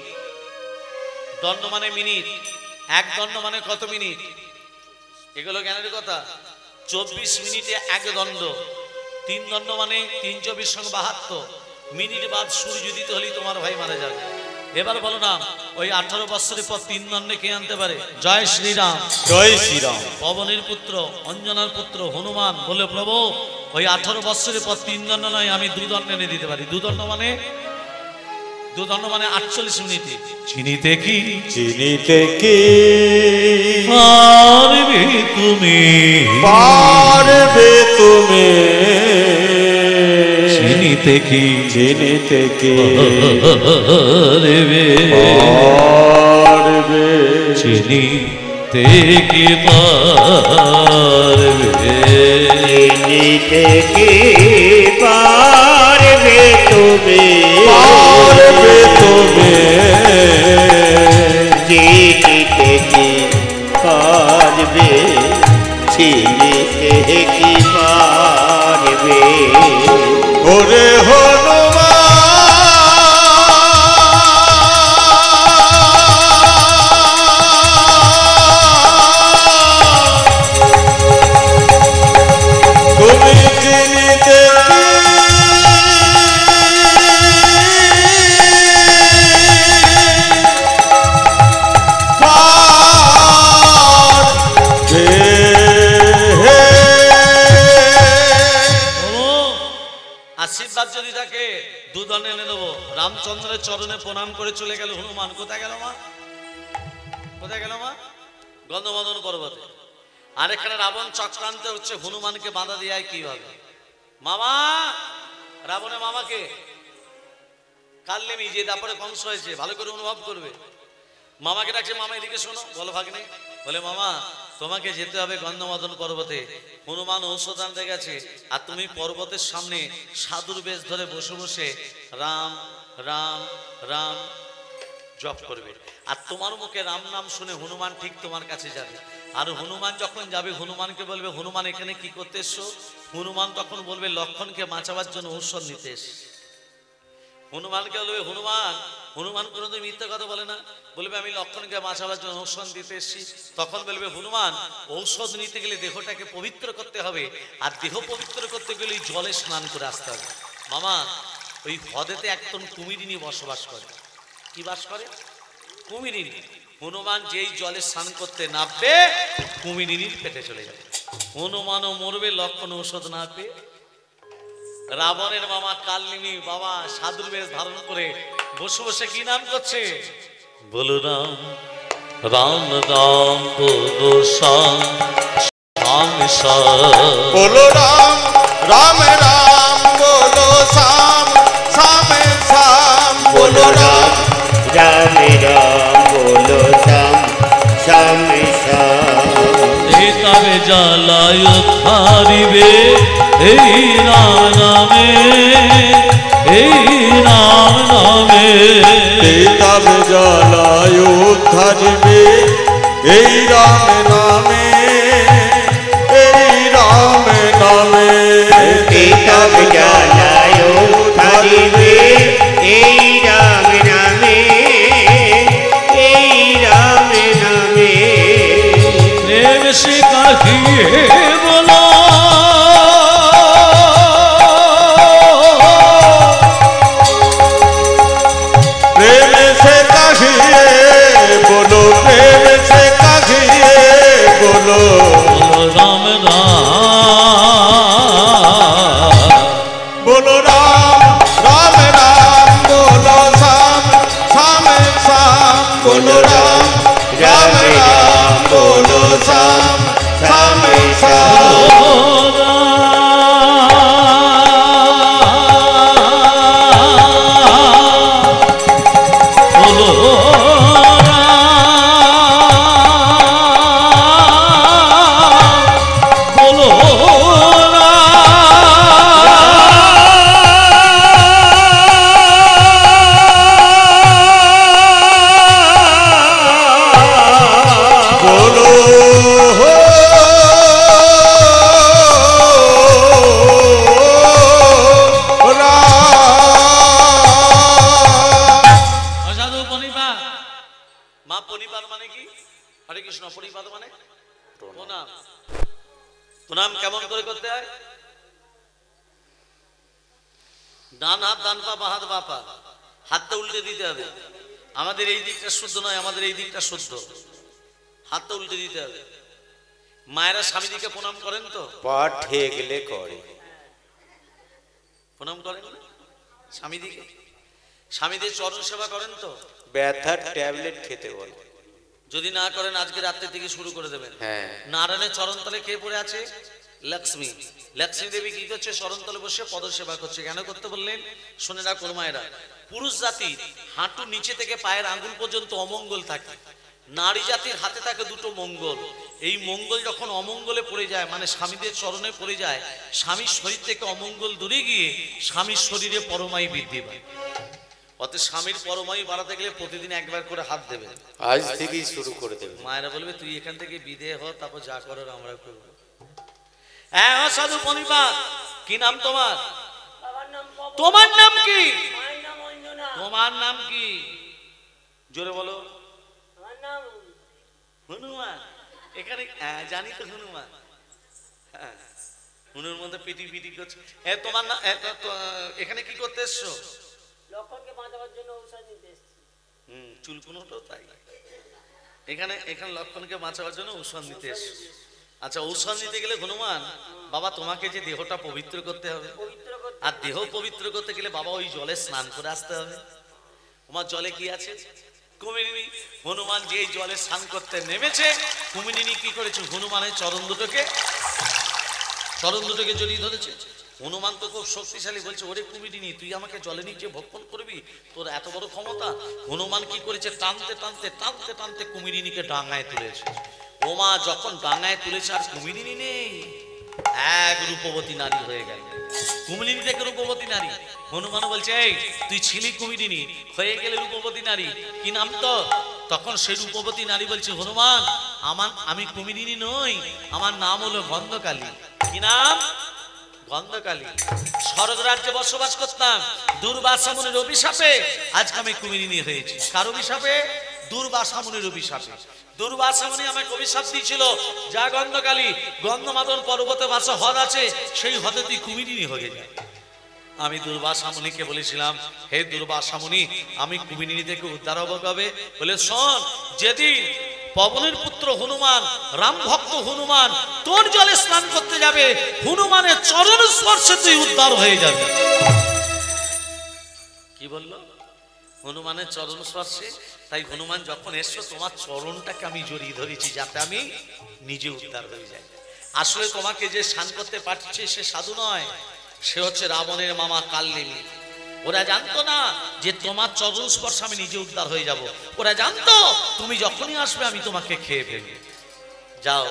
দণ্ড মানে মিনিট। এক দণ্ড মানে কত মিনিট? এগুলো জ্ঞানের কথা। 24 মিনিটে এক দণ্ড। 3 দণ্ড মানে 3 24 সঙ্গে 72 মিনিট বাদ সূর্য দিতে হলেই তোমার ভাই মারা যাবে। এবার বলো না, ওই 18 বছরের পর 3 দণ্ডে কে আনতে পারে? জয় শ্রীরাম। জয় শ্রীরাম। পবনের পুত্র, অঞ্জনার পুত্র হনুমান বলে, প্রভু ওই 18 বছরের পর 3 দণ্ড নয়, আমি 2 দণ্ড এনে দিতে পারি। 2 দণ্ড মানে 48 মিনিটে। চিনিতে কি চিনিতে কি পারবে তুমি, পারবে তুমি, চিনিতে কি চিনিতে কি পারবে, পারবে, চিনিতে কি পারবে, চিনিতে কি পারবে তুমি, পারবে তুমি, চিনিতে কি পারবে, চিনিতে কি পারবে। ওরে হনুমান তুমি চিনিতে কি চরণে প্রণাম করে চলে গেল হনুমান। কোথায় গেল মা? কোথায় গেল মা? গন্ধমাদন পর্বতে। আর এখানে রাবণ চক্রান্ত হচ্ছে হনুমানকে বাধা দেয় কিভাবে। মামা, রাবণের মামাকে কালনেমি যে তারপরে কংস হয়েছে, ভালো করে অনুভব করবে। মামাকে ডাকছে, মামা এদিকে শোনো। বলো ভাগ্নে। বলে মামা তোমাকে যেতে হবে গন্ধমাদন পর্বতে, হনুমান ঔষধ আনতে গেছে, আর তুমি পর্বতের সামনে সাধুর বেশ ধরে বসে বসে রাম রাম রাম জপ করবে। আর তোমার মুখে রাম নাম শুনে হনুমান ঠিক তোমার কাছে যাবে। আর হনুমান যখন যাবে হনুমানকে বলবে, হনুমান এখানে কি করতে এসছো? হনুমান তখন বলবে, লক্ষণকে বাঁচাবার জন্য ঔষধ নিতে এসে। হনুমানকে বলবে, হনুমান, হনুমান কোনোদিন মিথ্যা কথা বলে না, বলবে আমি লক্ষণকে বাঁচাবার জন্য ঔষধ দিতে এসেছি। তখন বলবে, হনুমান ঔষধ নিতে গেলে দেহটাকে পবিত্র করতে হবে, আর দেহ পবিত্র করতে গেলে জলে স্নান করে আসতে হবে। মামা ওই হ্রদেতে একজন কুমিরিনী বসবাস করে। কি বাস করে? কুমিরিনী। হনুমান যেই জলে স্নান করতে নামবে কুমিরিনীর পেটে চলে যাবে। হনুমানও মরবে লক্ষণ ঔষধ না পেয়ে। রাবণের মামা কালনেমি বাবা সাধুর বেশ ধারণ করে বসে বসে কি নাম করছে? বলো রাম রাম রাম বলো শ্যাম শ্যাম শ্যাম। बोलो राम राम राम बोलो श्याम श्याम श्याम। बोलो राम राम राम बोलो श्याम श्याम श्याम। তবে জ্বালায় হারিবে এই রাম নামে, এই রাম নামে। तब जलायो धरबे এই রাম নামে, এই রাম নামে। तब जलायो धरिबे এই রাম নামে, এই রাম নামে। প্রেম সে কাহিয়ে বলো, प्रेम से कहिए बोलो, प्रेम से कहिए बोलो। বলো রাম রাম। बोलो राम राम राम बोलो श्याम श्याम श्याम। बोलो राम राम राम बोलो श्याम श्याम श्याम। बोलो हो অসাধু পরিপাত। মা পরিপাত মানে কি? হরে কৃষ্ণ। পরিপাত মানে প্রণাম। প্রণাম কেমন করে করতে হয়? ডান হাত ডান পা, বা হাত বা পা, হাতটা উল্টে দিতে হবে। আমাদের এই দিকটা শুদ্ধ নয়, আমাদের এই দিকটা শুদ্ধ। হাতটা উল্টে দিতে হবে। মায়েরা স্বামীদিকে প্রণাম করেন তো? পা ঠেকলে করে। প্রণাম করেন না স্বামীদিকে? স্বামীদের চরণ সেবা করেন তো? ব্যথার ট্যাবলেট খেতে বলে। যদি না করেন আজকে রাত্রে থেকে শুরু করে দেবেন। হ্যাঁ। নারায়ণের চরণতলে কে পড়ে আছে? লক্ষ্মী। লক্ষ্মী দেবী কি করছে? চরণতলে বসে পদ সেবা করছে। কেন করতে বললেন? শুনে রাখ মায়েরা, পুরুষ জাতির হাঁটু নিচে থেকে পায়ের আঙ্গুল পর্যন্ত অমঙ্গল থাকে, নারী জাতির হাতে থাকে দুটো মঙ্গল। এই মঙ্গল যখন অমঙ্গলে পড়ে যায়, মানে স্বামীদের চরণে পড়ে যায়, স্বামীর শরীর থেকে অমঙ্গল দূরে গিয়ে স্বামীর শরীরে পরমায়ু বৃদ্ধি পায়। অতএব স্বামীর পরমায়ু বাড়াতে গেলে প্রতিদিন একবার করে হাত দেবে। আজ থেকেই শুরু করে দেবে। মায়েরা বলবে তুই এখান থেকে বিদে হ, তারপর যা করার আমরা করব। হ্যাঁ সাধু পরিপাত, কি নাম তোমার? তোমার নাম কি? তোমার নাম কি? জোরে বলো। হনুমান। এখানে জানি তো হনুমান। হ্যাঁ, হুনুর মধ্যে পিটি পিটি করছে। তোমার নাম, এখানে কি করতে এসছো? লক্ষণকে বাঁচাবার জন্য ঔষধ নিতে এসেছি। চুলকুনোটাও তাই। এখানে লক্ষণকে বাঁচাবার জন্য ঔষধ নিতে এসছো। আচ্ছা, ঔষধ নিতে গেলে হনুমান বাবা তোমাকে যে দেহটা পবিত্র করতে হবে, পবিত্র করতে আর দেহ পবিত্র করতে গেলে বাবা ওই জলে স্নান করে আসতে হবে। ওমা জলে কি আছে? কুমিরিনী। হনুমান যে জলে স্নান করতে নেমেছে, কুমিরিনী কি করেছে? হনুমানের চরণ দুটোকে জড়িয়ে ধরেছে। হনুমান তো খুব শক্তিশালী, বলছে ওরে কুমিরিনী তুই আমাকে জলে নিচে ভক্ষণ করবি, তোর এত বড় ক্ষমতা। হনুমান কি করেছে? টানতে টানতে টানতে টানতে কুমিরিনীকে ডাঙায় তুলেছে। ওমা যখন ডাঙায় তুলেছে আর কুমিরিনী নেই, এক রূপবতী নারী হয়ে গেল। কুমিরিনী থেকে রূপবতী নারী। হনুমান বলছে এই তুই ছিলি কুমিরিনী, হয়ে গেলে রূপবতী নারী, কি নাম তো? তখন সেই রূপবতী নারী বলছে হনুমান আমি কুমিরিনী নই, আমার নাম হলো গন্ধকালী। কি নাম? গন্ধকালী। স্বর্গ রাজ্যে বসবাস করতাম, দুর্বাসা মুনির অভিশাপে আজকে আমি কুমিরিনী হয়েছি। কার অভিশাপে? দুর্বাসা মুনির অভিশাপে। দুর্বাসা মুনি আমাকে অভিশাপ দিয়েছিল, যা গন্ধকালী, গন্ধমাদন পর্বতে বাসা হ্রদ আছে, সেই হ্রদে তুই কুমিরিনী হয়ে যা। আমি দুর্বাসা মুনিকে বলেছিলাম, হে দুর্বাসা মুনি আমি কুমিরিনী থেকে উদ্ধার হবো কবে? বলে শোন, যেদিন পবনের পুত্র হনুমান, রাম ভক্ত হনুমান তোর জলে স্নান করতে যাবে, হনুমানের চরণ স্পর্শে তুই উদ্ধার হয়ে যাবে। কি বললো? হনুমানের চরণ স্পর্শে। তাই হনুমান যখন এসছো তোমার চরণটাকে আমি জড়িয়ে ধরেছি যাতে আমি নিজে উদ্ধার হয়ে যাই। আসলে তোমাকে যে স্নান করতে পাঠিয়েছে সে সাধু নয়, সে হচ্ছে রাবণের মামা কালনেমি। ওরা জানতো না যে তোমার চরণ স্পর্শে আমি নিজে উদ্ধার হয়ে যাব। ওরা জানতো তুমি যখনই আসবে আমি তোমাকে খেয়ে ফেলবো। যাও।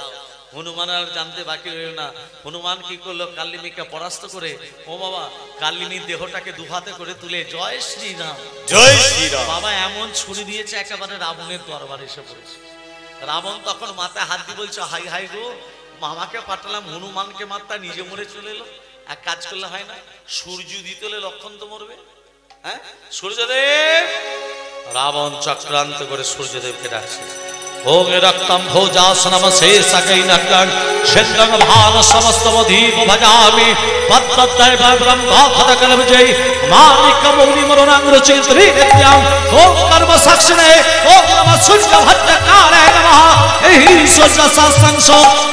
হনুমান আর জানতে বাকি রইল না। হনুমান কি করলো? কালিনীকে পরাস্ত করে ও বাবা কালিনীর দেহটাকে দুহাতে করে তুলে জয় শ্রীরাম, জয় শ্রীরাম বাবা এমন ছুরি দিয়েছে একেবারে রাবণের দরবারে এসে পড়েছে। রাবণ তখন মাথায় হাত দিয়ে বলছে হাই হাই গো, মামাকে পাঠালাম হনুমানকে মারতা, নিজে মরে চলে এলো। এক কাজ করলে হয় না? সূর্য দিতে হলে লক্ষণ তো মরবে। হ্যাঁ সূর্যদেব। রাবণ চক্রান্ত করে সূর্যদেবকে ডাকছে। ওম রক্তম ভোজাসনম শেষকৈনকং সিন্ধং ভান সমস্তমধীপ ভজামি পদ্মদৈব ব্রহ্মফদকলবিজয় মানিকমৌলি মরণাঙ্গরচিত্রি নিত্যং ওম কর্ম সাক্ষিণে ওম নমঃ সূর্যভদ্রকারায় নমঃ এই সূর্য সৎসংস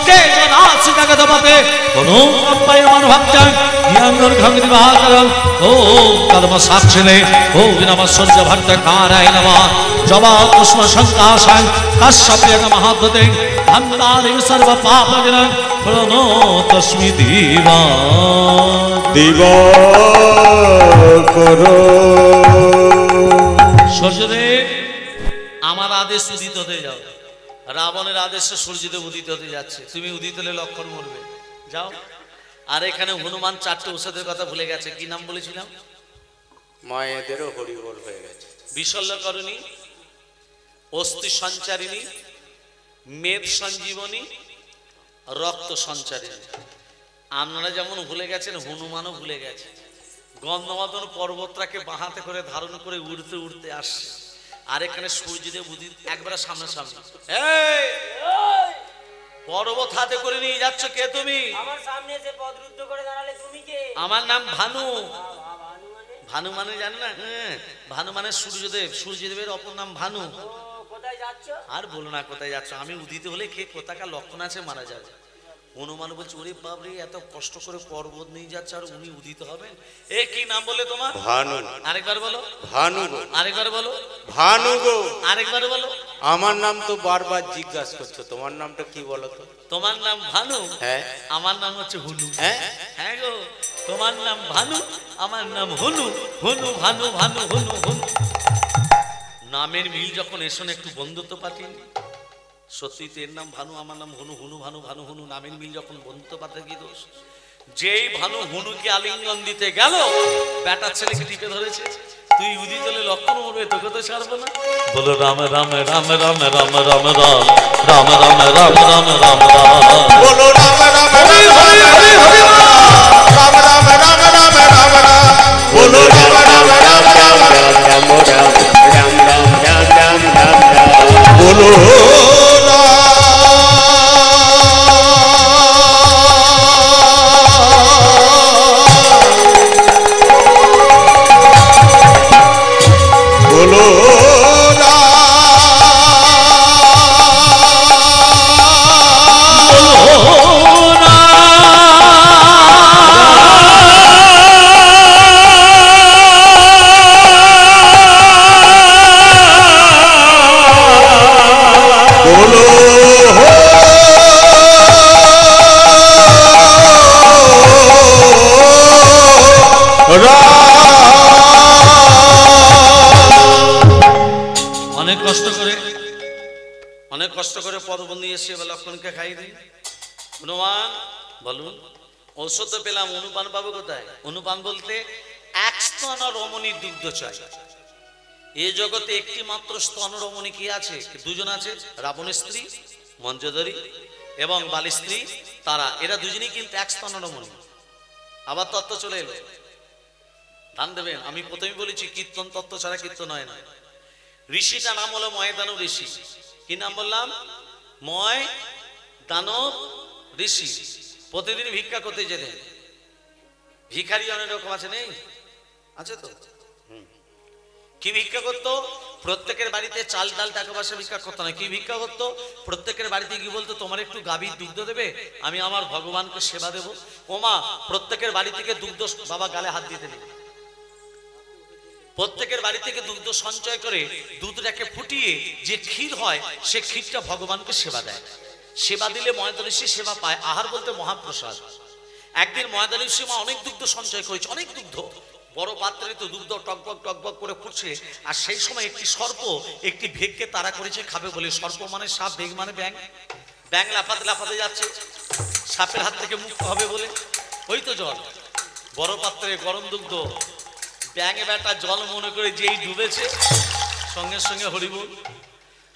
কেজনাসি জগদপতে ওম অব্যয়মান ভক্তং জ্ঞানর্ঘং দিবাকরং ওম কর্ম সাক্ষিণে ওম নমঃ সূর্যভদ্রকারায় নমঃ জবা কুষ্ম সংকাশং কাশ্যপেন মহাদ্বতে ধন্তারিং সর্ব পাপজনং প্রণতস্মি দিবা দিবাকরো। সূর্যদেব আমার আদেশ উদিত হতে যাও। রাবণের আদেশে সূর্যদেব উদিত হতে যাচ্ছে, তুমি উদিত হলে লক্ষণ মরবে, যাও। আর এখানে হনুমান চারটে ঔষধের কথা ভুলে গেছে। কি নাম বলেছিলাম? মায়েদেরও হরিবল হয়ে গেছে। বিশল্যকরণী, অস্থি সঞ্চারিণী, মেদ সঞ্জীবনী, রক্ত সঞ্চারিণী। আপনারা যেমন ভুলে গেছেন হনুমানও ভুলে গেছে। গন্ধমাদন পর্বতটাকে বাহাতে করে ধারণ করে উড়তে উড়তে আসছে। আর এখানে সূর্যদেব উদিত একবারে সামনাসামনি। এই পর্বত হাতে করে নিয়ে যাচ্ছ কে তুমি? আমার সামনে এসে পদরুদ্ধ করে দাঁড়ালে তুমি কে? আমার নাম ভানু। ভানু মানে? ভানু মানে জানো না? ভানু মানে সূর্যদেব, সূর্যদেবের অপর নাম ভানু। ও কোথায় যাচ্ছ? আর বলো না কোথায় যাচ্ছ, আমি উদিত হলে কে কোথাকার লক্ষণ আছে মারা যাবে। হনুমান বলছে ওরে বাবরে এত কষ্ট করে পর্বত নিয়ে যাচ্ছে আর উনি উদিত হবেন? এ কি নাম বলে তোমার? ভানু। আরেকবার বলো। ভানু গো। আরেকবার বলো। ভানু গো। আরেকবার বলো। আমার নাম তো বারবার জিজ্ঞাসা করছো, তোমার নামটা কি বলো তো? তোমার নাম ভানু? হ্যাঁ। আমার নাম হচ্ছে হুনু। হ্যাঁ হ্যাঁ গো, তোমার নাম ভানু, আমার নাম হুনু। হুনু ভানু ভানু হুনু হুনু। নামের মিল যখন এসো না একটু বন্ধুত্ব পাঠিয়ে। সত্যি তো এর নাম ভানু, আমার নাম হুনু, হুনু ভানু ভানু হুনু, নামের মিল যখন বন্ধুত্ব পাঠে কি দোষ? যেই ভানু হুনুকে আলিঙ্গন দিতে গেল বেটার ছেলেকে টিপে ধরেছে। তুই উদিত হলে লক্ষণ মরবে, তোকে তো ছাড়বো না। বলো রাম রাম রাম রাম রাম রাম রাম রাম রাম রাম রাম রাম রাম। বলো রাম রাম রাম রাম রাম রাম রাম রাম রাম। বলো রাম রাম রাম রাম রাম রাম রাম রাম রাম রাম রাম রাম। বলো অনেক কষ্ট করে পর্ব নিয়ে এসে এবার লক্ষণকে খাইয়ে দিই। হনুমান বলুন, ঔষধ তো পেলাম, অনুপান পাবো কোথায়? অনুপান বলতে এক স্তন রমণীর দুগ্ধ চাই। এই জগতে একটি মাত্র স্তন রমণী কি আছে? দুজন আছে, রাবণের স্ত্রী মঞ্জোদরী এবং বালির স্ত্রী তারা। এরা দুজনেই কিন্তু এক স্তন রমণী। আবার তত্ত্ব চলে এলো, ধ্যান দেবেন। আমি প্রথমে বলেছি কীর্তন তত্ত্ব ছাড়া কীর্তন হয় না। ঋষিটা নাম হলো ময় দানব ঋষি। কি নাম বললাম? ময় দানব ঋষি। প্রতিদিন ভিক্ষা করতে যেতেন। ভিখারি অনেক রকম আছে, নেই? আছে তো। কি ভিক্ষা করতো? প্রত্যেকের বাড়িতে চাল ডাল টাকা পয়সা ভিক্ষা করতো না। কি ভিক্ষা করতো? প্রত্যেকের বাড়িতে কি বলতো, তোমার একটু গাভীর দুগ্ধ দেবে, আমি আমার ভগবানকে সেবা দেবো। ওমা, প্রত্যেকের বাড়ি থেকে দুগ্ধ, বাবা গালে হাত দিতে নেই, প্রত্যেকের বাড়ি থেকে দুগ্ধ সঞ্চয় করে দুধটাকে ফুটিয়ে যে ক্ষীর হয় সে ক্ষীরটা ভগবানকে সেবা দেয়। সেবা দিলে ময়দানঋষি সেবা পায়। আহার বলতে মহাপ্রসাদ। একদিন ময়দানঋষি মা অনেক দুগ্ধ সঞ্চয় করেছে, অনেক দুগ্ধ, বড় পাত্রে তো দুগ্ধ টকবক টকবক করে ফুটছে। আর সেই সময় একটি সর্প একটি ভেগকে তাড়া করেছে খাবে বলে। সর্প মানে সাপ, ভেগ মানে ব্যাং। ব্যাং লাফাতে লাফাতে যাচ্ছে সাপের হাত থেকে মুক্ত হবে বলে। ওই তো জল, বড় পাত্রে গরম দুগ্ধ, ব্যাঙে বেটা জল মনে করে যেই ডুবেছে সঙ্গে সঙ্গে হরিবল।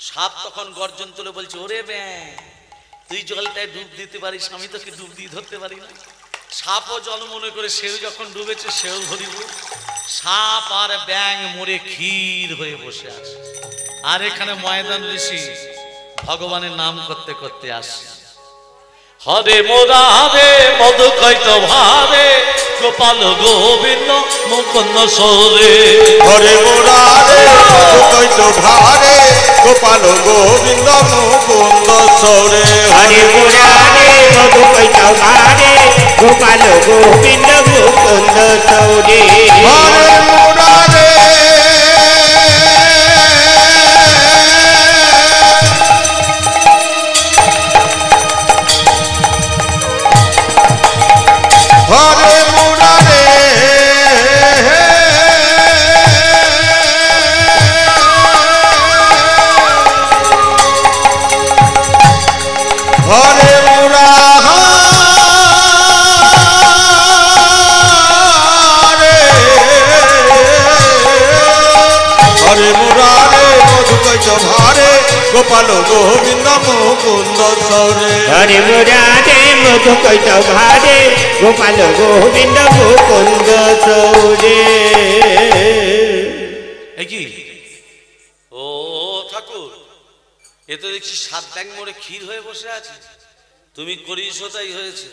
সাপ তখন গর্জন তুলে বলছে, ওরে ব্যাং, তুই জলটায় ডুব দিতে পারিস, আমি তোকে ডুব দিয়ে ধরতে পারি না। সাপও জল মনে করে সেও যখন ডুবেছে সেও হরিবল। সাপ আর ব্যাং মরে ক্ষীর হয়ে বসে আছে। আর এখানে ময়দান ঋষি ভগবানের নাম করতে করতে আসে। হরে মোরারে মধুকৈত ভারে গোপাল গোবিন্দ মুকুন্দ সরে। হরে মুরারে মধুকৈত ভারে গোপাল গোবিন্দ মুকুন্দ সরে। হরে মুরারে মধুকৈত ভারে গোপাল গোবিন্দ মুকুন্দ সৌরে। হরে মুরারে হরে মুরারে হরে মুরারে হরে মুরারে মধুকৈত ভারে গোপাল গোবিন্দ মুকুন্দ সরে। হরে মুরারে মধুকৈত ভারে গোপাল গোবিন্দ মুকুন্দ সৌরে। কি ও ঠাকুর, এ তো দেখছি সাত ব্যাং মোড়ে ক্ষীর হয়ে বসে আছে। তুমি করিস তাই হয়েছে।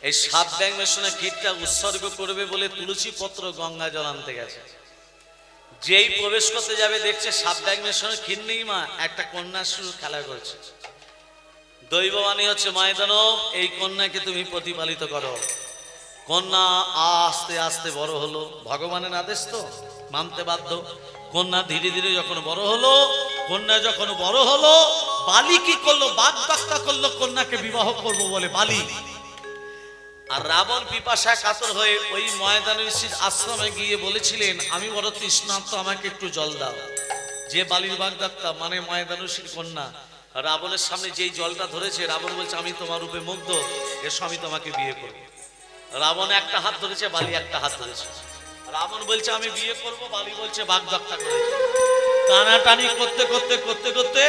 এই সাত ব্যাং মেশনে ক্ষীরটা উৎসর্গ করবে বলে তুলসী পত্র গঙ্গা জল আনতে গেছে। যেই প্রবেশ করতে যাবে দেখছে সাত ব্যাং মেশনে ক্ষীর নেই, মা একটা কন্যা শুরু খেলা করছে। দৈববাণী হচ্ছে, ময়দানব, এই কন্যাকে তুমি প্রতিপালিত করো। কন্যা আস্তে আস্তে বড় হলো, ভগবানের আদেশ তো মানতে বাধ্য। কন্যা ধীরে ধীরে যখন বড় হলো, কন্যা যখন বড় হলো, বালি কি করলো? বাগদত্তা করলো কন্যাকে বিবাহ করব বলে বালি। আর রাবণ পিপাসায় কাতর হয়ে ওই ময়দান ঋষির আশ্রমে গিয়ে বলেছিলেন, আমি বড় তৃষ্ণার্ত, আমাকে একটু জল দাও। যে বালির বাগদত্তা মানে ময়দান ঋষির কন্যা, রাবণের সামনে যেই জলটা ধরেছে, রাবণ বলছে, আমি তোমার রূপে মুগ্ধ, এসো আমি তোমাকে বিয়ে করব। রাবণ একটা হাত ধরেছে, বালি একটা হাত ধরেছে। রাবণ বলছে আমি বিয়ে করব, বালি বলছে বাগদত্তা করেছে। টানাটানি করতে করতে করতে করতে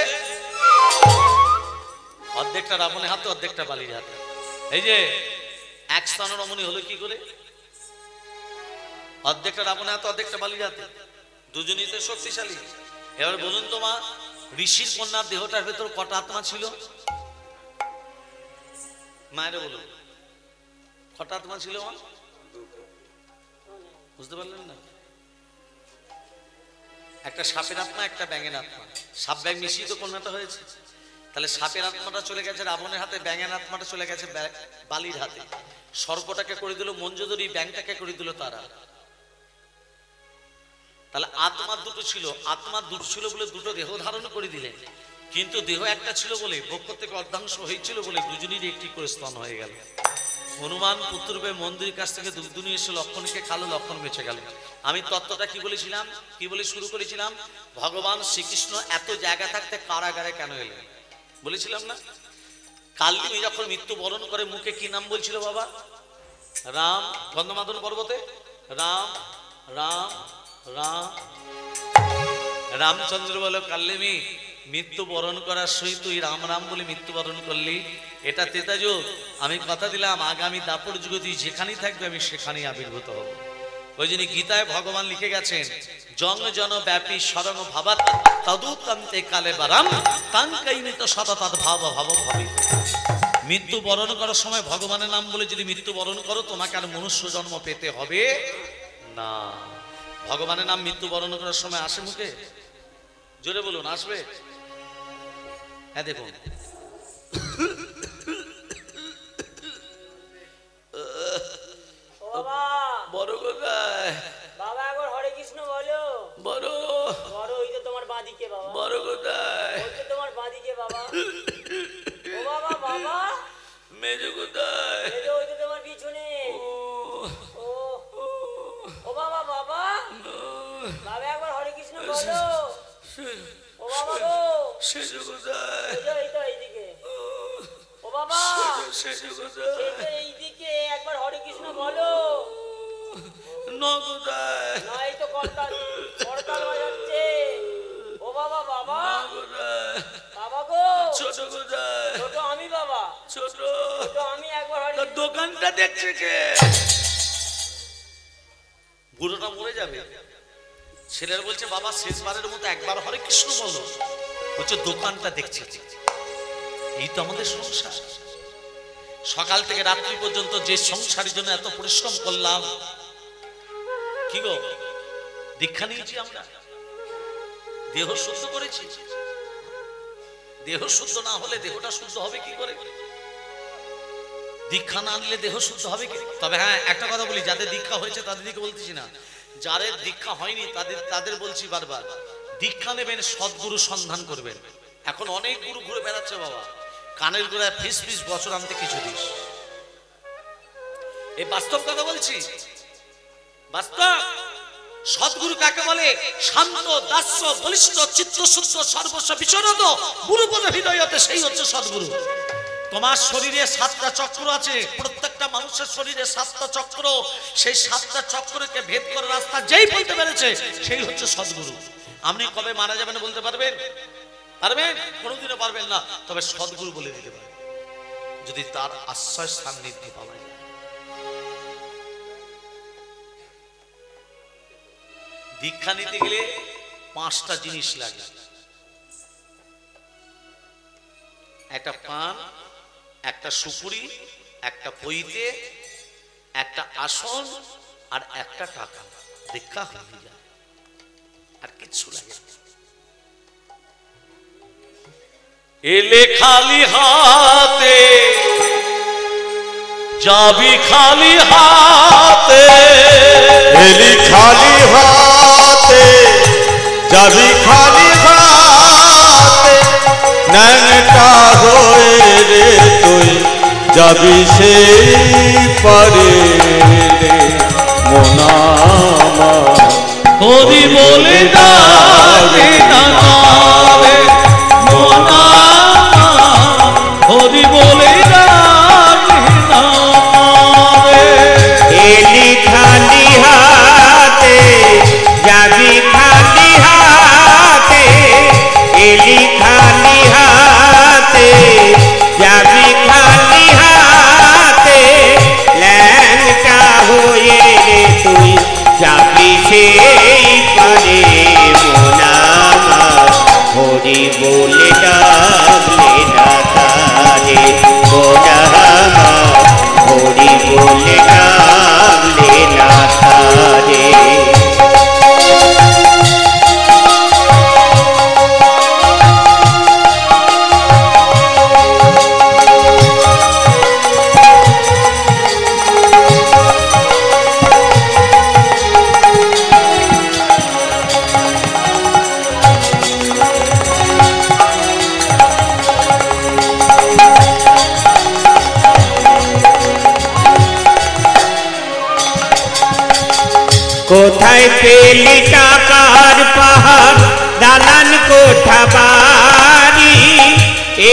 অর্ধেকটা রাবণের হাতে, অর্ধেকটা বালির হাতে। এই যে এক স্থান রমণী হলো কি করে? অর্ধেকটা রাবণের হাতে, অর্ধেকটা বালির হাতে, দুজনই তো শক্তিশালী। এবার বলুন তো মা, ঋষির কন্যার দেহটার ভেতর কটা আত্মা ছিল? মায়ের বলুন, কটা আত্মা ছিল মা? বুঝতে পারলেন না? একটা সাপের আত্মা, একটা ব্যাঙের আত্মা। সাপ ব্যাঙ মিশিয়ে তো কন্যাটা হয়েছে। তাহলে সাপের আত্মাটা চলে গেছে রাবণের হাতে, ব্যাঙের আত্মাটা চলে গেছে বালির হাতে। সর্পটাকে করে দিল মঞ্জুদরি, ব্যাঙটাকে করে দিল তারা। তাহলে আত্মার দুটো ছিল, আত্মার দুটো ছিল বলে দুটো দেহ ধারণ করে দিলেন। কিন্তু দেহ একটা ছিল বলে, বক্ষ থেকে অর্ধাংশ হয়েছিল বলে দুজনেরই একটি করে স্তন হয়ে গেল। হনুমান পুত্রবে মন্দির কাছ থেকে দুধ এসে লক্ষণকে খালো, লক্ষণ বেঁচে গেল। আমি তত্ত্বটা কি বলেছিলাম, কি বলে শুরু করেছিলাম? ভগবান শ্রীকৃষ্ণ এত জায়গা থাকতে কারাগারে কেন এলেন বলেছিলাম না? কালকে যখন মৃত্যু বরণ করে মুখে কি নাম বলছিল বাবা? রাম। গন্ধমাদন পর্বতে রাম রাম রাম। রামচন্দ্র বলো কাল্লেমি মৃত্যু বরণ করার সহিত তুই রাম রাম বলে মৃত্যু বরণ করলি, এটা তেতাযুগ। আমি কথা দিলাম আগামী দাপর যুগে তুই যেখানেই থাকবে আমি সেখানেই আবির্ভূত হব। ওই জন্য গীতায় ভগবান লিখে গেছেন জং জন ব্যাপী স্মরণ ভাবাত তদুতন্তে কালে বারাম তাঙ্কাইমিত সততৎ ভাব ভাব ভাবি। মৃত্যু বরণ করার সময় ভগবানের নাম বলে যদি মৃত্যু বরণ করো তোমাকে আর মনুষ্য জন্ম পেতে হবে না। ভগবানের নাম মৃত্যু বরণ করার সময় আসে মুখে? জোরে বলুন, আসবে? হ্যাঁ দেখুন, বড় কোথায়? বাবা একবার হরে কৃষ্ণ বলো। বড় বড় ওই তো তোমার বাঁদিকে বাবা। বড় কোথায়? ওই তো তোমার বাঁদিকে বাবা। ও বাবা বাবা। মেজ কোথায়? এই যে ওই তো তোমার পিছনে। ও ও বাবা বাবা। বাবা একবার হরে কৃষ্ণ বলো। ও বাবা গো। সেজ কোথায়? এই তো এইদিকে। ও বাবা সেজ কোথায়? এই তো এইদিকে, একবার হরে কৃষ্ণ বলো। ন কোথায়? না এই তো করতাল বাজাচ্ছে। ও বাবা বাবা। বাবা গো। ছোট কোথায়? ছোট আমি বাবা। ছোট ছোট আমি, একবার হরে তোর দোকানটা দেখছে কে? বুড়োটা মরে যাবে। ছেলের বলছে বাবা শেষবারের মতো একবার হরে কৃষ্ণ বলো। বলছে দোকানটা দেখছে। এই তো আমাদের সংসার। সকাল থেকে রাত্রি পর্যন্ত যে সংসারের জন্য এত পরিশ্রম করলাম, কি গো দীক্ষা নিয়েছি আমরা, দেহ শুদ্ধ করেছি। দেহ শুদ্ধ না হলে দেহটা শুদ্ধ হবে কি করে? দীক্ষা না নিলে দেহ শুদ্ধ হবে কি? তবে হ্যাঁ একটা কথা বলি, যাদের দীক্ষা হয়েছে তাদের দিকে বলতেছি না, যাদের দীক্ষা হয়নি তাদের বলছি বারবার, দীক্ষা নেবেন, সদ্গুরু সন্ধান করবেন। এখন অনেক গুরু ঘুরে বেড়াচ্ছে বাবা, কানের গোড়ায় ফিস ফিস বছর আনতে কিছু দিস। এই বাস্তব কথা বলছি, বাস্তব। সদ্গুরু কাকে বলে? শান্ত দাস্য বলিষ্ঠ চিত্ত শুদ্ধ সর্বস্ব বিচরত গুরুপদ হৃদয়তে, সেই হচ্ছে সদ্গুরু। তোমার শরীরে 7টা চক্র আছে, প্রত্যেকটা মানুষের শরীরে 7টা চক্র। সেই 7টা চক্রকে ভেদ করে রাস্তা যেই বলতে পেরেছে সেই হচ্ছে সদ্গুরু। আপনি কবে মারা যাবেন বলতে পারবেন? পারবেন? কোনোদিনও পারবেন না। তবে সদ্গুরু বলে দিতে পারবেন যদি তার আশ্রয় সান্নিধ্য পাওয়া যায়। দীক্ষা নিতে গেলে 5টা জিনিস লাগে। একটা পান, একটা সুপুরি, একটা পইতে, একটা আসন আর একটা টাকা। দীক্ষা হয়ে যায়, আর কিচ্ছু লাগে না। এলে খালি হাতে যাবি খালি হাতে, এলি খালি হাতে যাবি খালি হাতে, ন্যাংটা হয়ে রে তুই যাবি সেই পারে রে মোনা আমার। হরি বলে ডাকে না রে মোনা, হরি বলে ডাকে না রে। এলি খালি হাতে যাবি খালি হাতে, এলি খালি হাতে যাবি খালি হাতে, ল্যাংটা হয়ে রে তুই যাবি সেই পারে মোনা আমার। হরি বলে ডাকলে না তারে মোনা আমার, হরি বলে ডাকলে না তারে। পেলি টাকার পাহাড় দালান কোঠা বাড়ি এ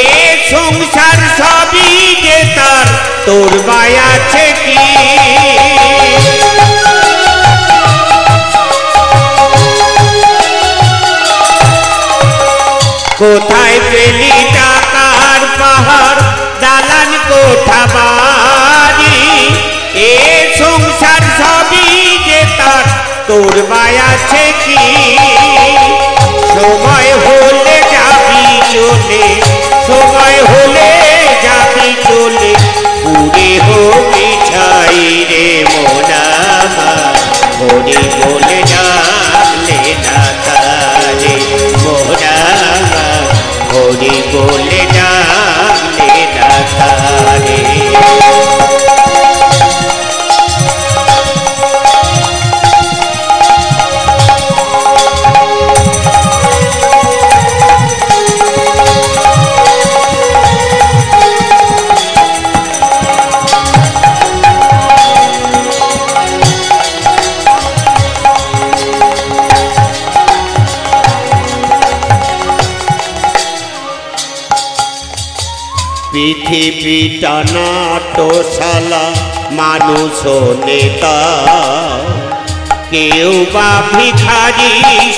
সংসার সবই যে তার তোর ভাই আছে কি কোথায় পেলি টাকার পাহাড় দালান কোঠা বাড়ি এ সংসার সবই যে তার তোর ভাই আছে কি সময় হলে যাবি চলে সময় হলে যাবি চলে পুরে হবি ছাই রে মোনামা হরি বলে ডাকলে না তারে মোনামা হরি বলে ডাকলে না তারে পৃথিবীটা নাট্যশালা মানুষ নেতা কেউ বা ভিখারি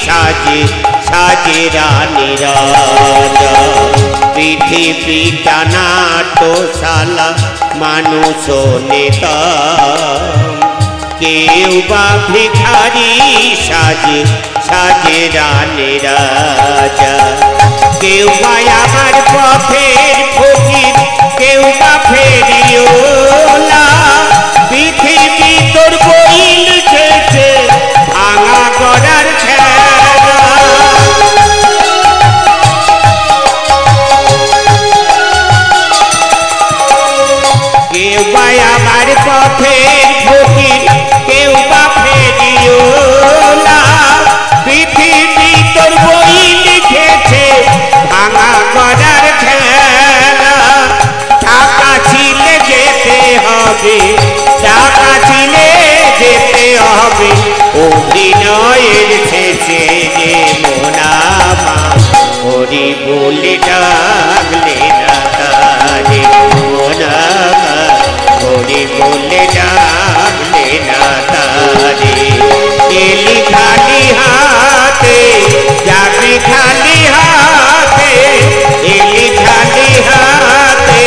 সাজে সাজে রানী রাজা পৃথিবীটা নাট্যশালা মানুষ নেতা কেউ বা ভিখারি সাজে সাজে রানী রাজা কেউ বা আমার পথের ফকির কেউ বা ফেরিওলা পৃথিবী তোর বই লিখেছে ভাঙা গড়ার খেলা কেউ বা আমার পথের ফকির কেউ বা ফেরিওলা পৃথিবী তোর বই লিখেছে ভাঙা গড়ার খেলা টাকা ছিলে যেতে হবে টাকা ছিলে যেতে হবে অভিনয়ের শেষে যে মোনামা হরি বলে ডাকলে না তারে মোনামা হরি বলে ডাকলে না তারে এলি খালি হাতে যাবি খালি হাতে এলি খালি হাতে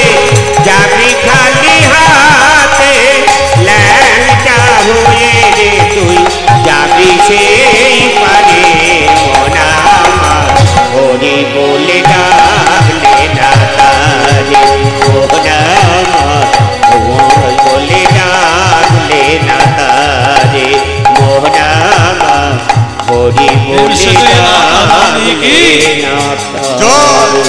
যাবি খালি হাতে ল্যাংটা হয়ে রে তুই যাবি সেই পারে মোনামা হরি বলে ডাকলে না তারে মোনামা বলে ডাকলে না তারে মোনামা হরি বলে ডাকলে না তারে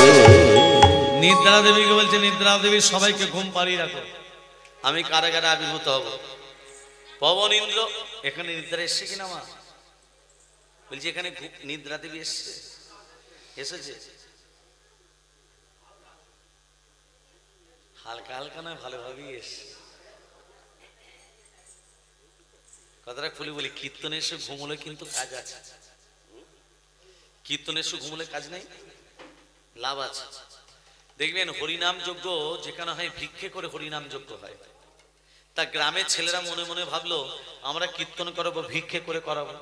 নিদ্রা দেবীকে বলছে নিদ্রা দেবী সবাইকে ঘুম পাড়িয়ে রাখো আমি কারাগারে আবির্ভূত হব পবন ইন্দ্র এখানে নিদ্রা এসছে কিনা মা বলছি এখানে নিদ্রা দেবী এসছে এসেছে হালকা হালকা নয় ভালোভাবেই এসছে কথাটা খুলে বলি কীর্তনে এসে ঘুমলে কিন্তু কাজ আছে কীর্তনে এসে ঘুমলে কাজ নেই লাভ আছে দেখবেন হরিনাম যজ্ঞ যেখানে হয় ভিক্ষে করে হরিনাম যজ্ঞ হয় তা গ্রামের ছেলেরা মনে মনে ভাবলো আমরা কীর্তন করাবো ভিক্ষে করে করাবো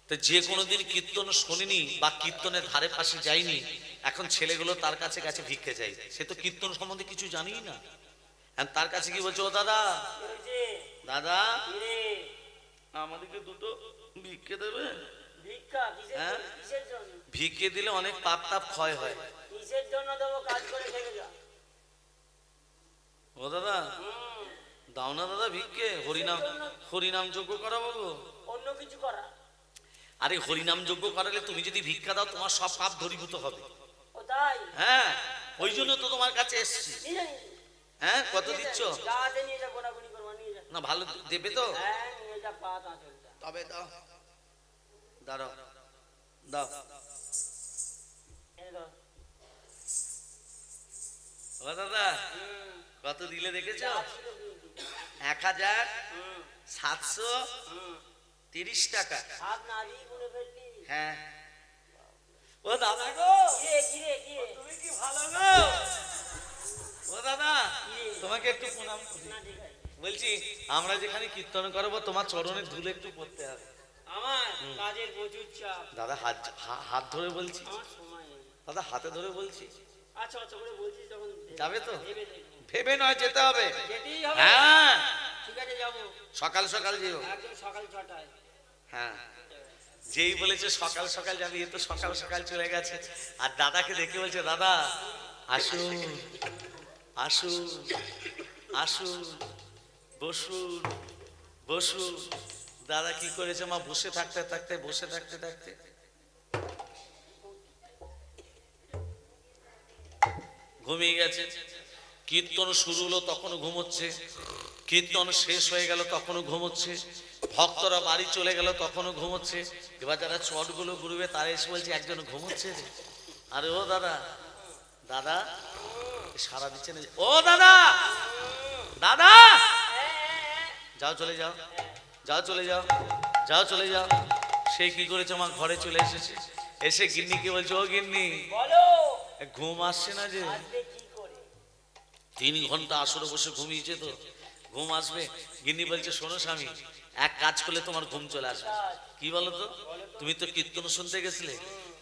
তো যে কোনোদিন কীর্তন শোনেনি বা কীর্তনের ধারে পাশে যায়নি এখন ছেলেগুলো তার কাছে কাছে ভিক্ষে চাই সে তো কীর্তন সম্বন্ধে কিছু জানি না তার কাছে কি বলছো ও দাদা দাদা আমাদেরকে দুটো ভিক্ষে দেবে ভিক্ষে দিলে অনেক পাপ তাপ ক্ষয় হয় ও দাদা দাও না দাদা ভিক্ষে হরিনাম যজ্ঞ করাবো অন্য কিছু করা আরে হরিনাম যজ্ঞ করালে তুমি যদি ভিক্ষা দাও তোমার সব পাপ দূরীভূত হবে হ্যাঁ ওই জন্য তো তোমার কাছে এসেছি হ্যাঁ কত দিচ্ছ না ভালো দেবে তো তবে দাও দাঁড়াও দাও ও দাদা কত দিলে দেখেছ 1700 30 টাকা। সাত নারী গুনে ফেললি। হ্যাঁ। ও দাদা গো, তুমি কি ভালো গো? ও দাদা, তোমাকে একটু প্রণাম করি। বলছি আমরা যেখানে কীর্তন করবো তোমার চরণের ধুলো একটু পড়তে হবে। আমার কাজের প্রচুর চাপ। দাদা হাত ধরে বলছি। আমার সময় নেই। দাদা হাতে ধরে বলছি। আচ্ছা আচ্ছা করে বলছিস যখন যাবে তো? ভেবে দেখবো। ভেবে নয়, যেতে হবে। যেতেই হবে। হ্যাঁ, ঠিক আছে যাবো। সকাল সকাল যেও। একদম সকাল 6টায়। হ্যাঁ, যেই বলেছে সকাল সকাল যাবি, এ তো সকাল সকাল চলে গেছে। আর দাদাকে দেখে বলছে, দাদা আসুন আসুন আসুন, বসুন বসুন। দাদা কি করেছে মা, বসে থাকতে থাকতে ঘুমিয়ে গেছে। কীর্তন শুরু হলো তখনও ঘুমোচ্ছে, কীর্তন শেষ হয়ে গেল তখনও ঘুমোচ্ছে, ভক্তরা বাড়ি চলে গেল তখনও ঘুমোচ্ছে। এবার যারা চটগুলো ঘুরবে তারা এসে বলছে একজন ঘুমোচ্ছে রে। আরে ও দাদা, দাদা সারা দিচ্ছে না। ও দাদা, দাদা যাও চলে যাও, যাও চলে যাও, যাও চলে যাও। সে কি করেছে, আমার ঘরে চলে এসেছে। এসে গিন্নিকে বলছে, ও গিন্নি বলো ঘুম আসছে না যে? আসবে কি করে? 3 ঘন্টা আসরে বসে ঘুমিয়েছে তো, ঘুম আসবে? গিন্নি বলছে, শোনো স্বামী, এক কাজ করলে তোমার ঘুম চলে আসবে। কি বলো তো? তুমি তো কীর্তন শুনতে গেছিলে,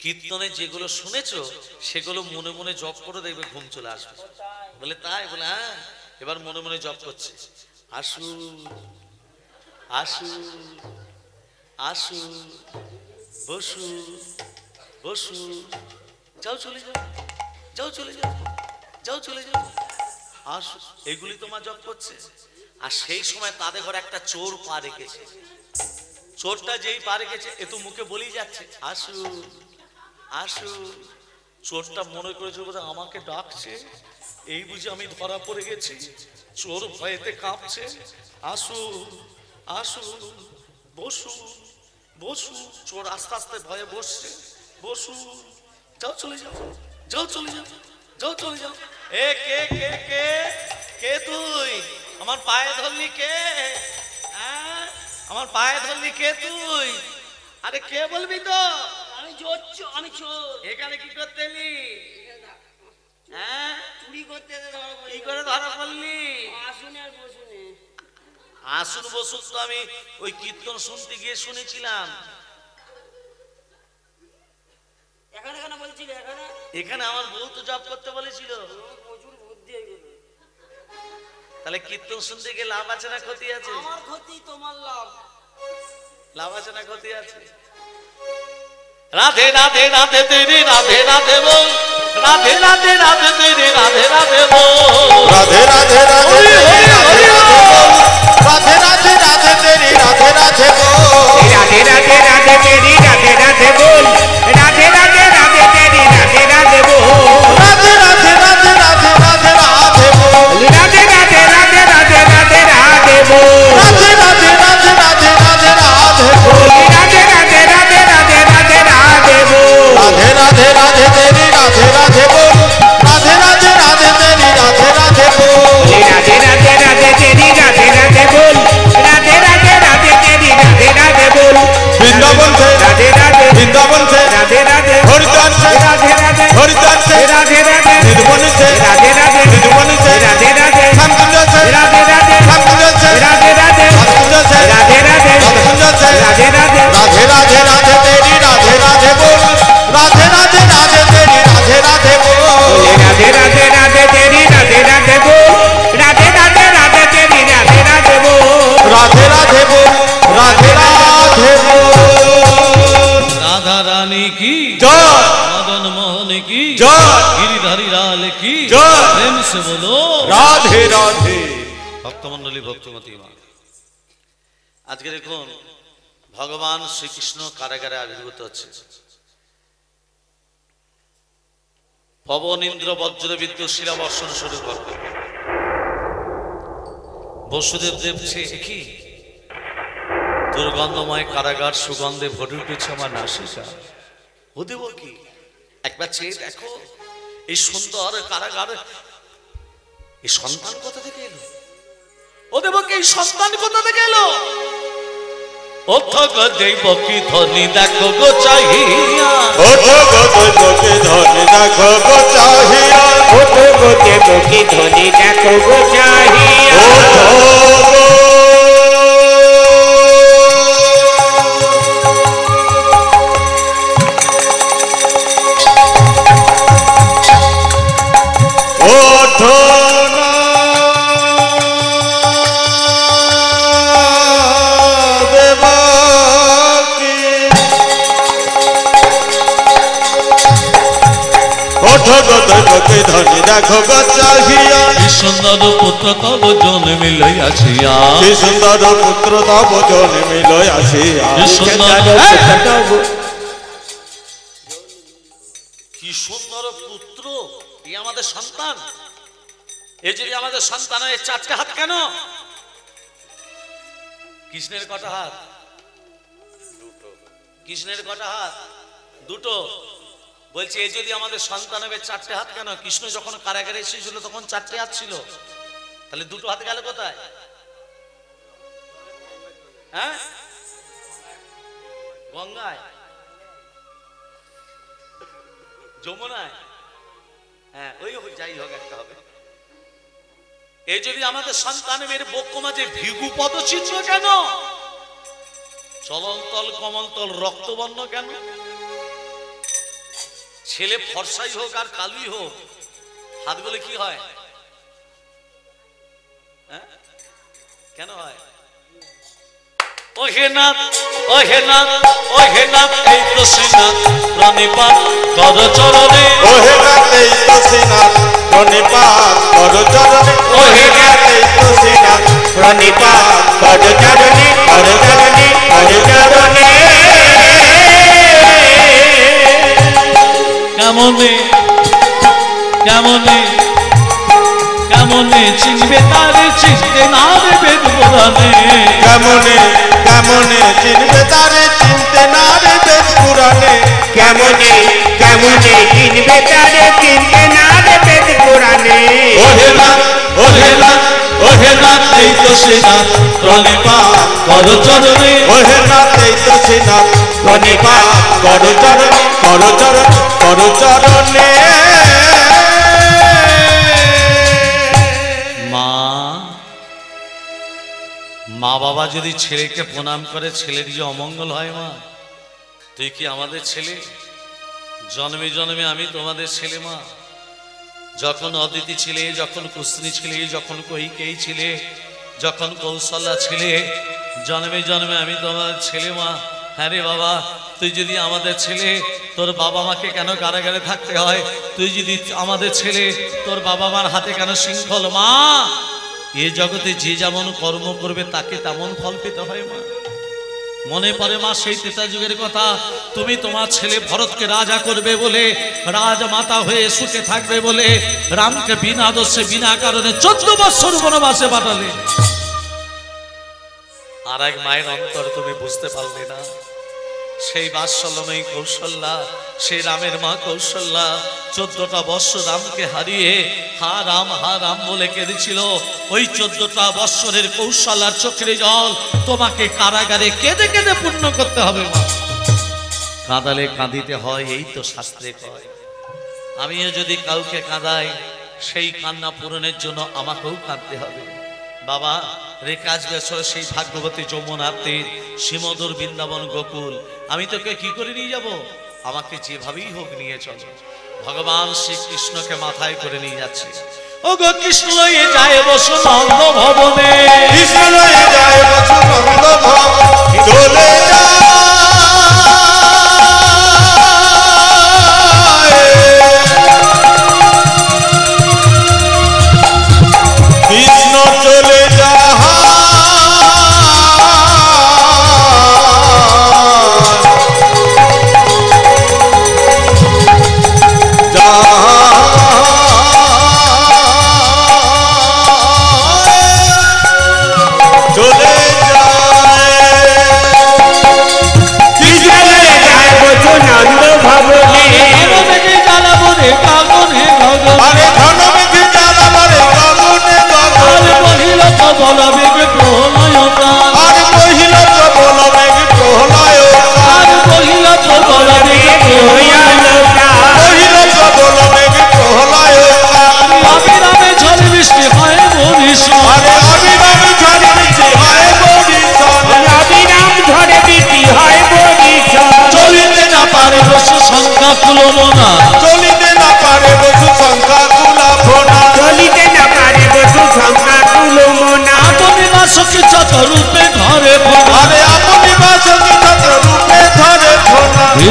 কীর্তনে যেগুলো শুনেছো সেগুলো মনে মনে জপ করে দেখবে ঘুম চলে আসবে। বলে তাই? বলে হ্যাঁ। এবার মনে মনে জপ করছে, আসু আসু আসু, বসু বসু, যাও চলে যাও, যাও চলে যাও, যাও চলে যাও, আসু। এগুলি তোমার জপ করছে। আর সেই সময় তাদের ঘরে একটা চোর পা রেখেছে। চোরটা যেই পা রেখেছে, এ তো মুখে বলেই যাচ্ছে আসু আসু। চোরটা মনে করেছে বোধহয় আমাকে ডাকছে, এই বুঝে আমি ধরা পড়ে গেছি। চোর ভয়েতে কাঁপছে, আসু আসু, বসু বসু। চোর আস্তে আস্তে ভয়ে বসছে, বসু, যাও চলে যাও, যাও চলে যাও, যাও চলে যাও। এ কে কে কে কে তুই? আমার পায়ে ধরলি কে? হ্যাঁ, আমার পায়ে ধরলি কে তুই? আরে কে বলবি তো? আমি চোর। এখানে কি করতে এলি? হ্যাঁ, চুরি করতে এসে ধরা পড়ে কি করে ধরা পড়লি? আসুনে আর বসুনে। আসুন বসুন তো আমি ওই কীর্তন শুনতে গিয়ে শুনেছিলাম। এখানে কেন বলছিলে? এখানে এখানে আমার বউ তো জব করতে বলেছিল। প্রচুর বুদ্ধি এগুলো। তাহলে কীর্তন শুনতে গিয়ে লাভ আছে না ক্ষতি আছে? আমার ক্ষতি তোমার লাভ। লাভ আছে না ক্ষতি আছে? রাধে রাধে রাধে তেরি রাধে রাধে বল, রাধে রাধে রাধে তেরি রাধে রাধে বল, রাধে রাধে রাধে তেরি রাধে রাধে বল, রাধে রাধে রাধে তেরি রাধে রাধে বল, রাধে রাধে রাধে তেরি রাধে রাধে বল, রাধে রাধে রাধে তেরি রাধে রাধে বল, রাধে রাধে রাধে রাধে রাধে রাধে বল, রাধে রাধে রাধে রাধে রাধে রাধে বল, রাধে রাধে রাধে রাধে রাধে রাধে বল, রাধে রাধে রাধে রাধে রাধে রাধে বল, রাধে রাধে রাধে তেরি রাধে রাধে বল, রাধে রাধে রাধে তেরি রাধে রাধে বল, রাধে রাধে রাধে তেরি রাধে রাধে বল, রাধে রাধে রাধে তেরি রাধে রাধে বল, বৃন্দাবন সে রাধে রাধে বৃন্দাবন সে রাধে রাধে হরিদ্বার সে রাধে রাধে হরিদ্বার সে রাধে রাধে নির্বন সে রাধে রাধে নির্বন সে রাধে রাধে শামকুঞ্জ সে রাধে রাধে শামকুঞ্জ সে রাধে রাধে রাধকুঞ্জ সে রাধে রাধে রাধকুঞ্জ সে রাধে রাধে রাধে রাধে রাধে তেরি রাধে রাধে বল, রাধে রাধে রাধে তেরি রাধে রাধে বল, রাধে রাধে রাধে তেরি রাধে রাধে বল, রাধে রাধে রাধে তেরি রাধে রাধে বল, রাধে রাধে বল, রাধে রাধে বল। রাধা রানী কি জয় মদন মোহন কি জয় গিরিধারী লাল কি জয়। প্রেম সে বলো রাধে রাধে। ভক্তমন্ডলী, ভক্তমতী মা, আজকে দেখুন ভগবান শ্রীকৃষ্ণ কারাগারে আবির্ভূত হচ্ছে। পবন ইন্দ্র বজ্র বিদ্যুৎ শিলা বর্ষণ শুরু করবে। বসুদেব দেবছে কি দুর্গন্ধময় কারাগার, সুগন্ধে ভরে উঠেছে আমার নাসিকা। ও দেব কি, একবার চেয়ে দেখো এই সুন্দর কারাগার, এই সন্তান কোথা থেকে এলো? ও দেব কি, এই সন্তান কোথা থেকে এলো? ওঠো গো দেবকী ধনী দেখো গো চাহিয়া ওঠো গো দেবকী ধনী দেখো গো চাহিয়া ওঠো গো দেবকী ধনী দেখো গো চাহিয়া ওঠো দেবকী ধনী দেখো গো চাহিয়া কি সুন্দর পুত্র তব জন্মিল আসিয়া কি সুন্দর পুত্র তব জন্মিল আসিয়া কি সুন্দর কি সুন্দর পুত্র, এই আমাদের সন্তান। এ যদি আমাদের সন্তানের চারটে হাত কেন? কৃষ্ণের কটা হাত? কৃষ্ণের কটা হাত? দুটো। বলছে এই যদি আমাদের সন্তান হবে চারটে হাত কেন? কৃষ্ণ যখন কারাগারে এসেছিল তখন চারটে হাত ছিল, তাহলে দুটো হাত গেল কোথায়? হ্যাঁ, গঙ্গায়, যমুনায়, হ্যাঁ ওই যাই হোক একটা হবে। এই যদি আমাদের সন্তানের বক্ষ মাঝে ভিগু পদচিহ্ন কেন? চলন্তল কমলতল রক্তবর্ণ কেন? ছেলে ফর্সাই হোক আর কালুই হোক, হাতগুলো কি হয়? কেন হয়? ও হে নাথ, ও হে নাথ, ও হে নাথ, এই তো শ্রীনাথ প্রণিপাত কর চরণে। ও হে নাথ, এই তো শ্রীনাথ প্রণিপাত কর চরণে। ও হে নাথ, এই তো শ্রীনাথ প্রণিপাত কর চরণে, কর চরণে, কর চরণে। কেমনে কেমনে কেমনে চিনবে তারে, চিনতে না রে বেদ পুরাণে। কেমনে কেমনে চিনবে তারে, চিনতে না রে বেদ পুরাণে। কেমনে কেমনে চিনবে তারে, চিনতে না রে বেদ পুরাণে। ও হে নাথ, ও হে নাথ, ও হে নাথ, এই তো শ্রীনাথ প্রণিপাত কর চরণে। ও হে নাথ, এই তো শ্রীনাথ প্রণিপাত কর চরণে, কর চরণে, কর চরণে। মা বাবা যদি ছেলেকে প্রণাম করে, ছেলের যে অমঙ্গল হয়, মা তুই কি আমাদের ছেলে? জন্মে জন্মে আমি তোমাদের ছেলে। মা যখন অদিতি ছিলে, যখন কুস্তিনী ছিলে, যখন কৈকেয়ী ছিলে, যখন কৌশল্যা ছিলে, জন্মে জন্মে আমি তোমার ছেলে। মা হ্যাঁ রে বাবা, তুই যদি আমাদের ছেলে, তোর বাবা মাকে কেন কারাগারে থাকতে হয়? তুই যদি আমাদের ছেলে, তোর বাবা মার হাতে কেন শৃঙ্খল? মা এ জগতে যে যেমন কর্ম করবে তাকে তেমন ফল পেতে হয়। মা মনে পড়ে মা সেই ত্রেতা যুগের কথা, তুমি তোমার ছেলে ভরতকে রাজা করবে বলে, রাজমাতা হয়ে সুখে থাকবে বলে রামকে বিনা দোষে বিনা কারণে 14 বছর বনবাসে পাঠালে। আর এক মায়ের অন্তর তুমি বুঝতে পারলে না। সেই বাৎসল্যময়ী কৌশল্যা, সেই রামের মা কৌশল্যা 14টা বৎসর রামকে হারিয়ে হা রাম বলে কেঁদেছিল। ওই 14টা বৎসরের কৌশল্যার চোখের জল তোমাকে কারাগারে কেঁদে কেঁদে পূর্ণ করতে হবে। মা কাঁদালে কাঁদিতে হয়, এই তো শাস্ত্রে কয়। আমিও যদি কাউকে কাঁদাই, সেই কান্না পূরণের জন্য আমাকেও কাঁদতে হবে। বাবা রেখে আসবে সেই ভাগ্যবতী যমুনাতে শ্রীমধুর বৃন্দাবন গোকুল। আমি তোকে কি করে নিয়ে যাব? আমাকে যেভাবেই হোক নিয়ে চলো। ভগবান শ্রীকৃষ্ণকে মাথায় করে নিয়ে যাচ্ছে। ও গো কৃষ্ণ লয়ে যায় বসু নন্দ ভবনে, কৃষ্ণ লয়ে যায় বসু নন্দ ভবনে, চলে যায় কৃষ্ণ চলে যায় চলে যায়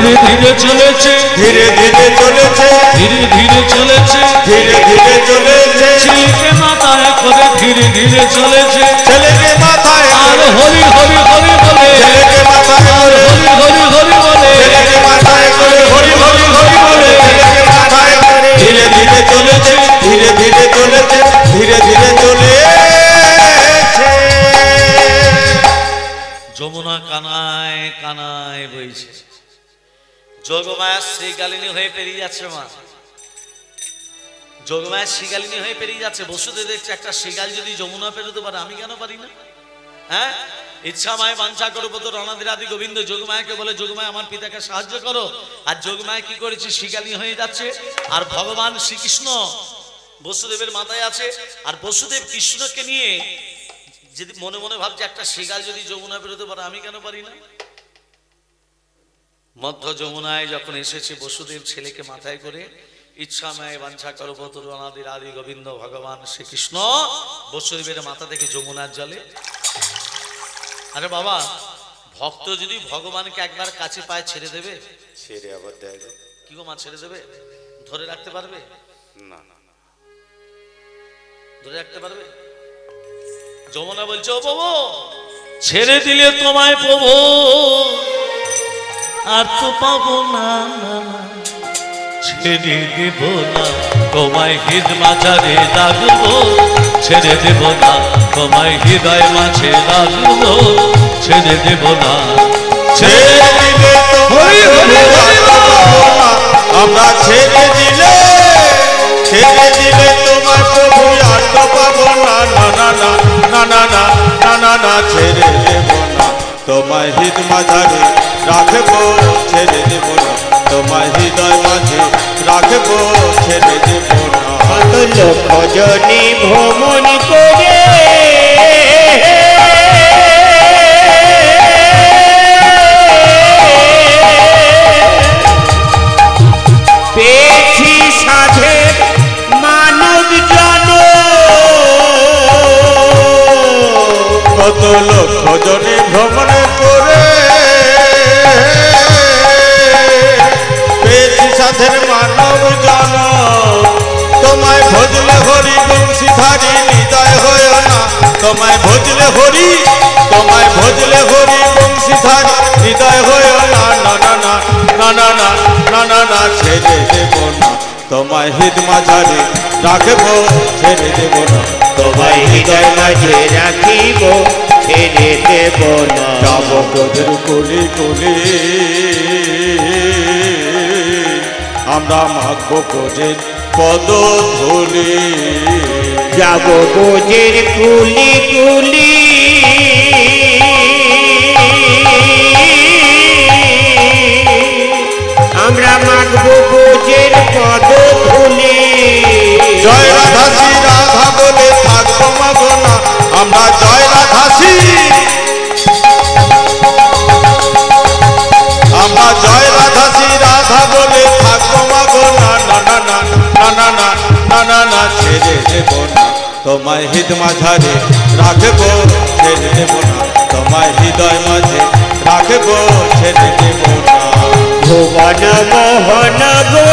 ধীরে ধীরে চলেছে, ধীরে ধীরে চলেছে, ধীরে ধীরে চলেছে, ধীরে ধীরে চলেছে, ছেলেকে মাথায় করে ধীরে ধীরে চলেছে, ছেলেকে মাথায় আর হরি হরি হরি বলে, ছেলেকে মাথায় করে, হরি হরি হরি বলে, ছেলেকে মাথায় করে, হরি হরি হরি বলে, ছেলেকে মাথায় করে, ধীরে ধীরে চলেছে, ধীরে ধীরে চলেছে, ধীরে ধীরে চলেছে। যমুনা কানায় কানায় বইছে, যোগমায়া শ্রীকালিনী হয়ে পেরিয়ে যাচ্ছে মা, যোগমায়া শ্রীকালিনী হয়ে পেরিয়ে যাচ্ছে। বসুদেব দেখছে একটা শ্রীকাল যদি যমুনা পেরোতে পারে, আমি কেন পারি না? হ্যাঁ, ইচ্ছা মায় বাঞ্ছা করবো তো রণাদিরাদি গোবিন্দ যোগমায়াকে বলে, যোগমায়া আমার পিতাকে সাহায্য করো। আর যোগমায়া কি করেছে, শ্রীকালিনী হয়ে যাচ্ছে। আর ভগবান শ্রীকৃষ্ণ বসুদেবের মাথায় আছে। আর বসুদেব কৃষ্ণকে নিয়ে যদি মনে মনে ভাবছে একটা শ্রীকাল যদি যমুনা পেরোতে পারে, আমি কেন পারি না? মধ্য যমুনায় যখন এসেছে বসুদেব ছেলেকে মাথায় করে, ইচ্ছা মায় বাঞ্ছা করো বতর অনাদির আদি গোবিন্দ ভগবান শ্রীকৃষ্ণ বসুদেবের মাথা থেকে যমুনার জলে। আরে বাবা, ভক্ত যদি ভগবানকে একবার কাছে পায় ছেড়ে দেবে? ছেড়ে আবার দেয় কি গো মা, ছেড়ে দেবে? ধরে রাখতে পারবে? না, ধরে রাখতে পারবে? যমুনা বলছে, ও প্রভু, ছেড়ে দিলে তোমায় প্রভু আর তো পাবো না, ছেড়ে দেব না তোমায় হৃদ মাঝারে রাখবো, ছেড়ে দেব না তোমায় হৃদয় মাঝে রাখবো, ছেড়ে দেব না। ছেড়ে দিলে তোমায় আমরা ছেড়ে দিলে, ছেড়ে দিলে তোমার প্রভু আর তো পাবো না, না না না না না না না না না, ছেড়ে দেব না তোমায় হৃদ মাঝারে রাখবো, ছেড়ে দেব না তোমায় হৃদয় মাঝে রাখবো, ছেড়ে দেব না। কত লোক জনে ভ্রমণ করে পেয়েছি সাধের মানব জন, কত লক্ষ জনে ভ্রমণ করে পেয়েছি সাধের মানব জন, তোমায় ভজলে হরি বংশীধারী হৃদয় হয় না, তোমায় ভজলে হরি, তোমায় ভজলে হরি বংশীধারী হৃদয় হয় না, না না না না না না না না না, ছেড়ে দেব না তোমায় হৃদ মাঝারে রাখবো, ছেড়ে দেব না তোমায় হৃদয় মাঝে রাখিব, ছেড়ে দেব না। যাব তোদের কোলে কোলে আমরা মাখবো কোজের পদ ধুলি, যাব বোঝের কুলি কুলি আমরা মাগবো বোঝের পদ ধুলি। জয় রাধাসী রাধা বলে থাকবো মাগো না আমরা, জয় রাধাসী আমরা, জয় রাধাসী রাধা বলে থাকবো মাগো না, না না না না না না না না না, ছেড়ে দেব না তোমায় হৃদ মাঝারে রাখবো, ছেড়ে দেব না তোমায় হৃদয় মাঝে রাখবো, ছেড়ে দেব না। ভুবন মোহন গো